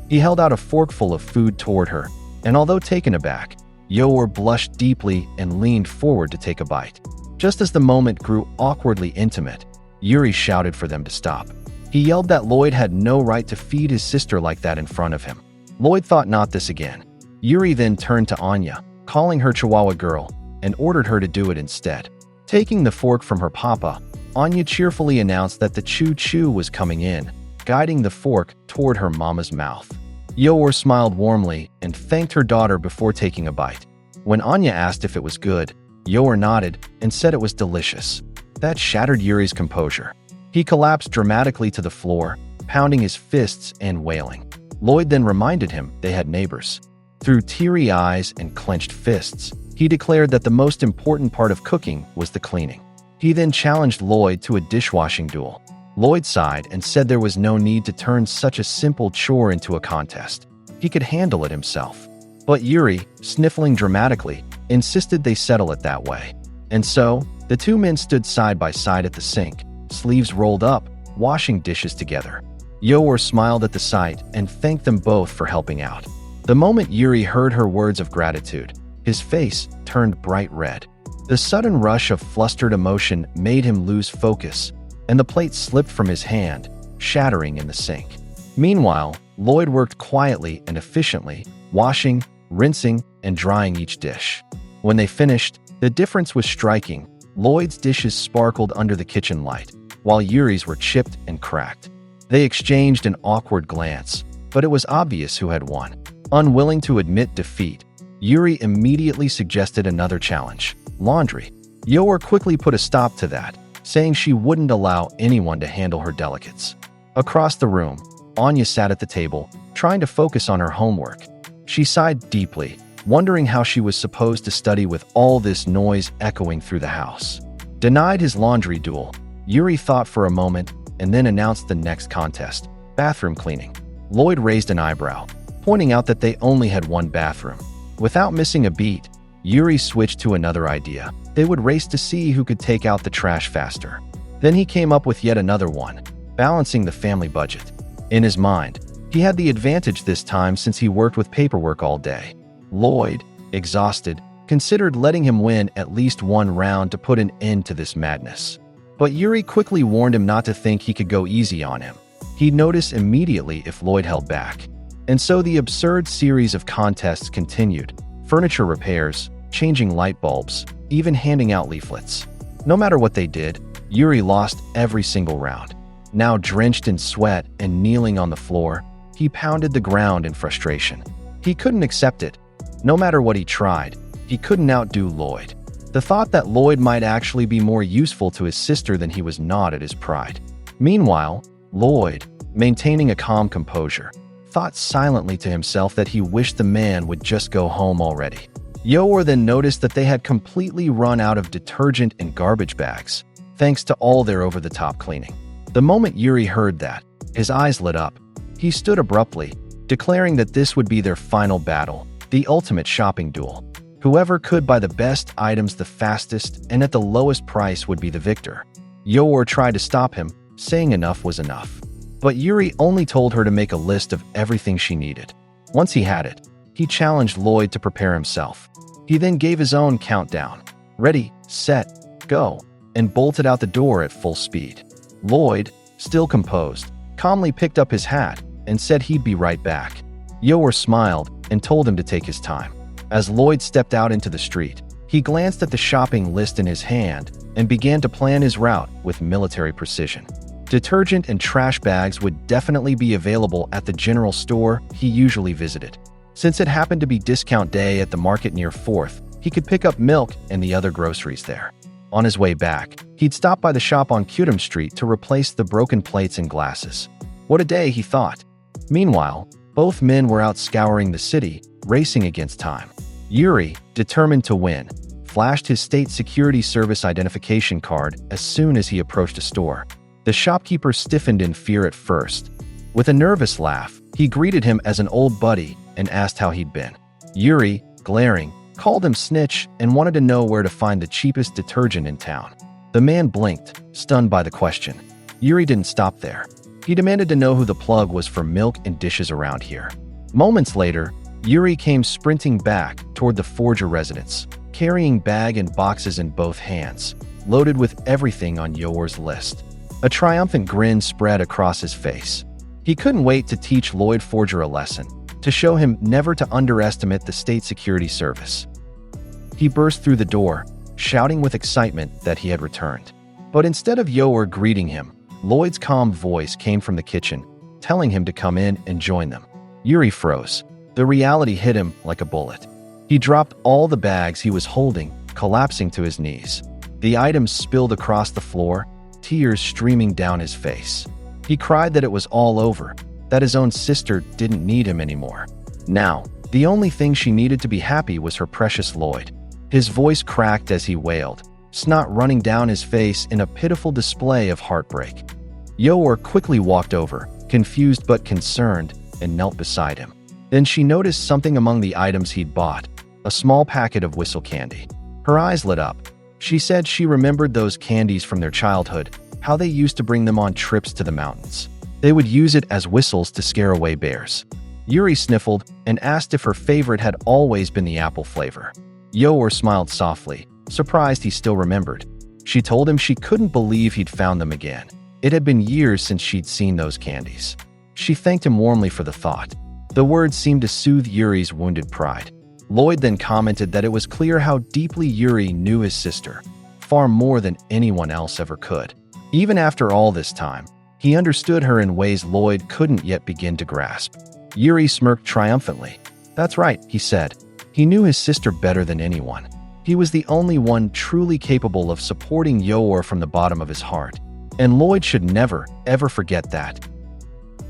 He held out a forkful of food toward her, and although taken aback, Yor blushed deeply and leaned forward to take a bite. Just as the moment grew awkwardly intimate, Yuri shouted for them to stop. He yelled that Lloyd had no right to feed his sister like that in front of him. Lloyd thought not this again. Yuri then turned to Anya, calling her Chihuahua girl, and ordered her to do it instead. Taking the fork from her papa, Anya cheerfully announced that the choo-choo was coming in, guiding the fork toward her mama's mouth. Yor smiled warmly and thanked her daughter before taking a bite. When Anya asked if it was good, Yor nodded and said it was delicious. That shattered Yuri's composure. He collapsed dramatically to the floor, pounding his fists and wailing. Lloyd then reminded him they had neighbors. Through teary eyes and clenched fists, he declared that the most important part of cooking was the cleaning. He then challenged Lloyd to a dishwashing duel. Lloyd sighed and said there was no need to turn such a simple chore into a contest. He could handle it himself. But Yuri, sniffling dramatically, insisted they settle it that way. And so, the two men stood side by side at the sink, sleeves rolled up, washing dishes together. Yor smiled at the sight and thanked them both for helping out. The moment Yuri heard her words of gratitude, his face turned bright red. The sudden rush of flustered emotion made him lose focus, and the plate slipped from his hand, shattering in the sink. Meanwhile, Lloyd worked quietly and efficiently, washing, rinsing, and drying each dish. When they finished, the difference was striking. Lloyd's dishes sparkled under the kitchen light, while Yuri's were chipped and cracked. They exchanged an awkward glance, but it was obvious who had won. Unwilling to admit defeat, Yuri immediately suggested another challenge: laundry. Yor quickly put a stop to that, saying she wouldn't allow anyone to handle her delicates. Across the room, Anya sat at the table, trying to focus on her homework. She sighed deeply, wondering how she was supposed to study with all this noise echoing through the house. Denied his laundry duel, Yuri thought for a moment and then announced the next contest: bathroom cleaning. Lloyd raised an eyebrow, pointing out that they only had one bathroom. Without missing a beat, Yuri switched to another idea. They would race to see who could take out the trash faster. Then he came up with yet another one: balancing the family budget. In his mind, he had the advantage this time since he worked with paperwork all day. Lloyd, exhausted, considered letting him win at least one round to put an end to this madness. But Yuri quickly warned him not to think he could go easy on him. He'd notice immediately if Lloyd held back. And so the absurd series of contests continued: furniture repairs, changing light bulbs, even handing out leaflets. No matter what they did, Yuri lost every single round. Now drenched in sweat and kneeling on the floor, he pounded the ground in frustration. He couldn't accept it. No matter what he tried, he couldn't outdo Lloyd. The thought that Lloyd might actually be more useful to his sister than he was gnawed at his pride. Meanwhile, Lloyd, maintaining a calm composure, thought silently to himself that he wished the man would just go home already. Yor then noticed that they had completely run out of detergent and garbage bags, thanks to all their over-the-top cleaning. The moment Yuri heard that, his eyes lit up. He stood abruptly, declaring that this would be their final battle, the ultimate shopping duel. Whoever could buy the best items the fastest and at the lowest price would be the victor. Yor tried to stop him, saying enough was enough. But Yuri only told her to make a list of everything she needed. Once he had it, he challenged Lloyd to prepare himself. He then gave his own countdown: ready, set, go, and bolted out the door at full speed. Lloyd, still composed, calmly picked up his hat and said he'd be right back. Yor smiled and told him to take his time. As Lloyd stepped out into the street, he glanced at the shopping list in his hand and began to plan his route with military precision. Detergent and trash bags would definitely be available at the general store he usually visited. Since it happened to be discount day at the market near 4th, he could pick up milk and the other groceries there. On his way back, he'd stop by the shop on Cutham Street to replace the broken plates and glasses. What a day, he thought. Meanwhile, both men were out scouring the city, racing against time. Yuri, determined to win, flashed his state security service identification card as soon as he approached a store. The shopkeeper stiffened in fear at first. With a nervous laugh, he greeted him as an old buddy and asked how he'd been. Yuri, glaring, called him snitch and wanted to know where to find the cheapest detergent in town. The man blinked, stunned by the question. Yuri didn't stop there. He demanded to know who the plug was for milk and dishes around here. Moments later, Yuri came sprinting back toward the Forger residence, carrying bag and boxes in both hands, loaded with everything on Yor's list. A triumphant grin spread across his face. He couldn't wait to teach Lloyd Forger a lesson, to show him never to underestimate the state security service. He burst through the door, shouting with excitement that he had returned. But instead of Yor greeting him, Lloyd's calm voice came from the kitchen, telling him to come in and join them. Yuri froze. The reality hit him like a bullet. He dropped all the bags he was holding, collapsing to his knees. The items spilled across the floor, tears streaming down his face. He cried that it was all over, that his own sister didn't need him anymore. Now, the only thing she needed to be happy was her precious Lloyd. His voice cracked as he wailed, snot running down his face in a pitiful display of heartbreak. Yor quickly walked over, confused but concerned, and knelt beside him. Then she noticed something among the items he'd bought, a small packet of whistle candy. Her eyes lit up. She said she remembered those candies from their childhood, how they used to bring them on trips to the mountains. They would use it as whistles to scare away bears. Yuri sniffled and asked if her favorite had always been the apple flavor. Yor smiled softly, surprised he still remembered. She told him she couldn't believe he'd found them again. It had been years since she'd seen those candies. She thanked him warmly for the thought. The words seemed to soothe Yuri's wounded pride. Lloyd then commented that it was clear how deeply Yuri knew his sister, far more than anyone else ever could. Even after all this time, he understood her in ways Lloyd couldn't yet begin to grasp. Yuri smirked triumphantly. "That's right," he said. He knew his sister better than anyone. He was the only one truly capable of supporting Yor from the bottom of his heart, and Lloyd should never, ever forget that.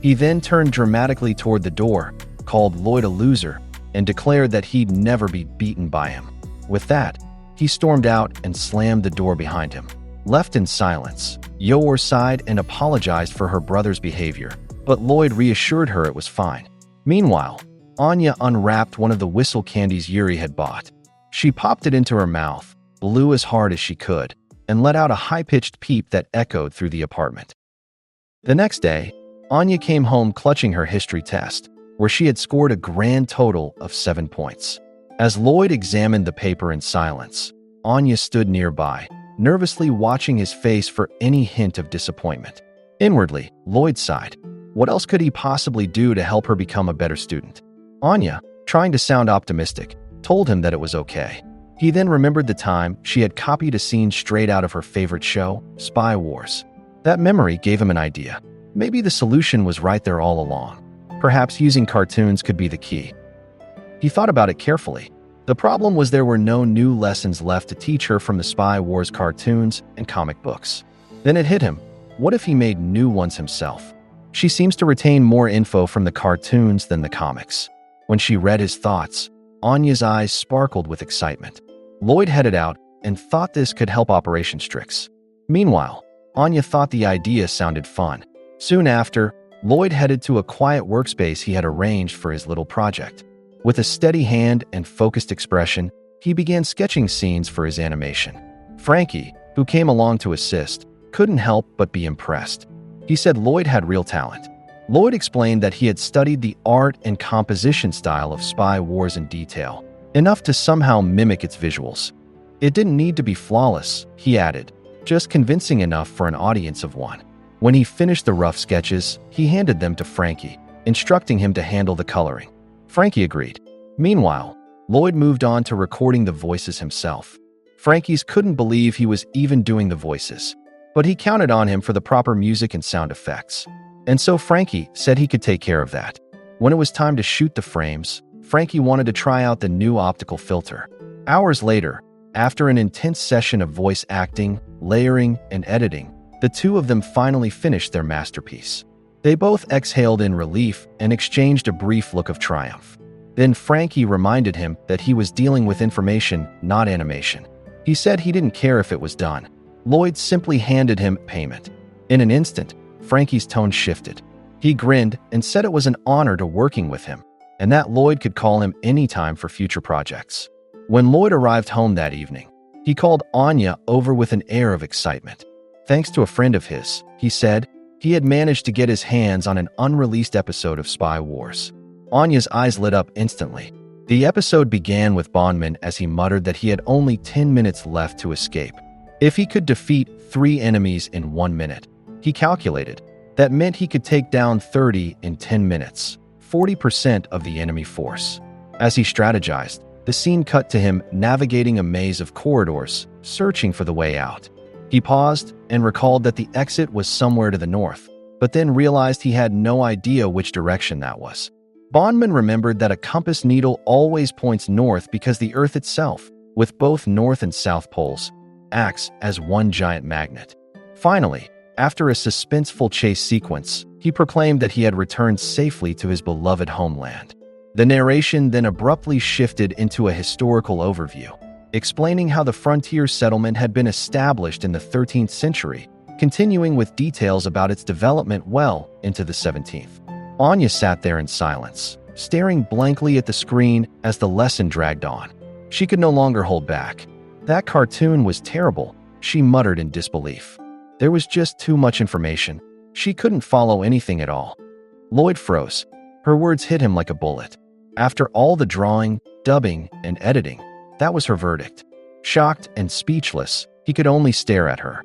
He then turned dramatically toward the door, called Lloyd a loser, and declared that he'd never be beaten by him. With that, he stormed out and slammed the door behind him. Left in silence, Yor sighed and apologized for her brother's behavior, but Lloyd reassured her it was fine. Meanwhile, Anya unwrapped one of the whistle candies Yuri had bought. She popped it into her mouth, blew as hard as she could, and let out a high-pitched peep that echoed through the apartment. The next day, Anya came home clutching her history test, where she had scored a grand total of 7 points. As Lloyd examined the paper in silence, Anya stood nearby, nervously watching his face for any hint of disappointment. Inwardly, Lloyd sighed. What else could he possibly do to help her become a better student? Anya, trying to sound optimistic, told him that it was okay. He then remembered the time she had copied a scene straight out of her favorite show, Spy Wars. That memory gave him an idea. Maybe the solution was right there all along. Perhaps using cartoons could be the key. He thought about it carefully. The problem was there were no new lessons left to teach her from the Spy Wars cartoons and comic books. Then it hit him. What if he made new ones himself? She seems to retain more info from the cartoons than the comics. When she read his thoughts, Anya's eyes sparkled with excitement. Lloyd headed out and thought this could help Operation Strix. Meanwhile, Anya thought the idea sounded fun. Soon after, Lloyd headed to a quiet workspace he had arranged for his little project. With a steady hand and focused expression, he began sketching scenes for his animation. Frankie, who came along to assist, couldn't help but be impressed. He said Lloyd had real talent. Lloyd explained that he had studied the art and composition style of Spy Wars in detail, enough to somehow mimic its visuals. It didn't need to be flawless, he added, just convincing enough for an audience of one. When he finished the rough sketches, he handed them to Frankie, instructing him to handle the coloring. Frankie agreed. Meanwhile, Lloyd moved on to recording the voices himself. Frankie's couldn't believe he was even doing the voices, but he counted on him for the proper music and sound effects. And so Frankie said he could take care of that. When it was time to shoot the frames, Frankie wanted to try out the new optical filter. Hours later, after an intense session of voice acting, layering, and editing, the two of them finally finished their masterpiece. They both exhaled in relief and exchanged a brief look of triumph. Then Frankie reminded him that he was dealing with information, not animation. He said he didn't care if it was done. Lloyd simply handed him payment. In an instant, Frankie's tone shifted. He grinned and said it was an honor to working with him, and that Lloyd could call him anytime for future projects. When Lloyd arrived home that evening, he called Anya over with an air of excitement. Thanks to a friend of his, he said, he had managed to get his hands on an unreleased episode of Spy Wars. Anya's eyes lit up instantly. The episode began with Bondman as he muttered that he had only 10 minutes left to escape. If he could defeat 3 enemies in 1 minute, he calculated, that meant he could take down 30 in 10 minutes, 40% of the enemy force. As he strategized, the scene cut to him navigating a maze of corridors, searching for the way out. He paused and recalled that the exit was somewhere to the north, but then realized he had no idea which direction that was. Bondman remembered that a compass needle always points north because the Earth itself, with both north and south poles, acts as one giant magnet. Finally, after a suspenseful chase sequence, he proclaimed that he had returned safely to his beloved homeland. The narration then abruptly shifted into a historical overview, explaining how the frontier settlement had been established in the 13th century, continuing with details about its development well into the 17th. Anya sat there in silence, staring blankly at the screen as the lesson dragged on. She could no longer hold back. That cartoon was terrible, she muttered in disbelief. There was just too much information. She couldn't follow anything at all. Lloyd froze. Her words hit him like a bullet. After all the drawing, dubbing, and editing, that was her verdict. Shocked and speechless, he could only stare at her.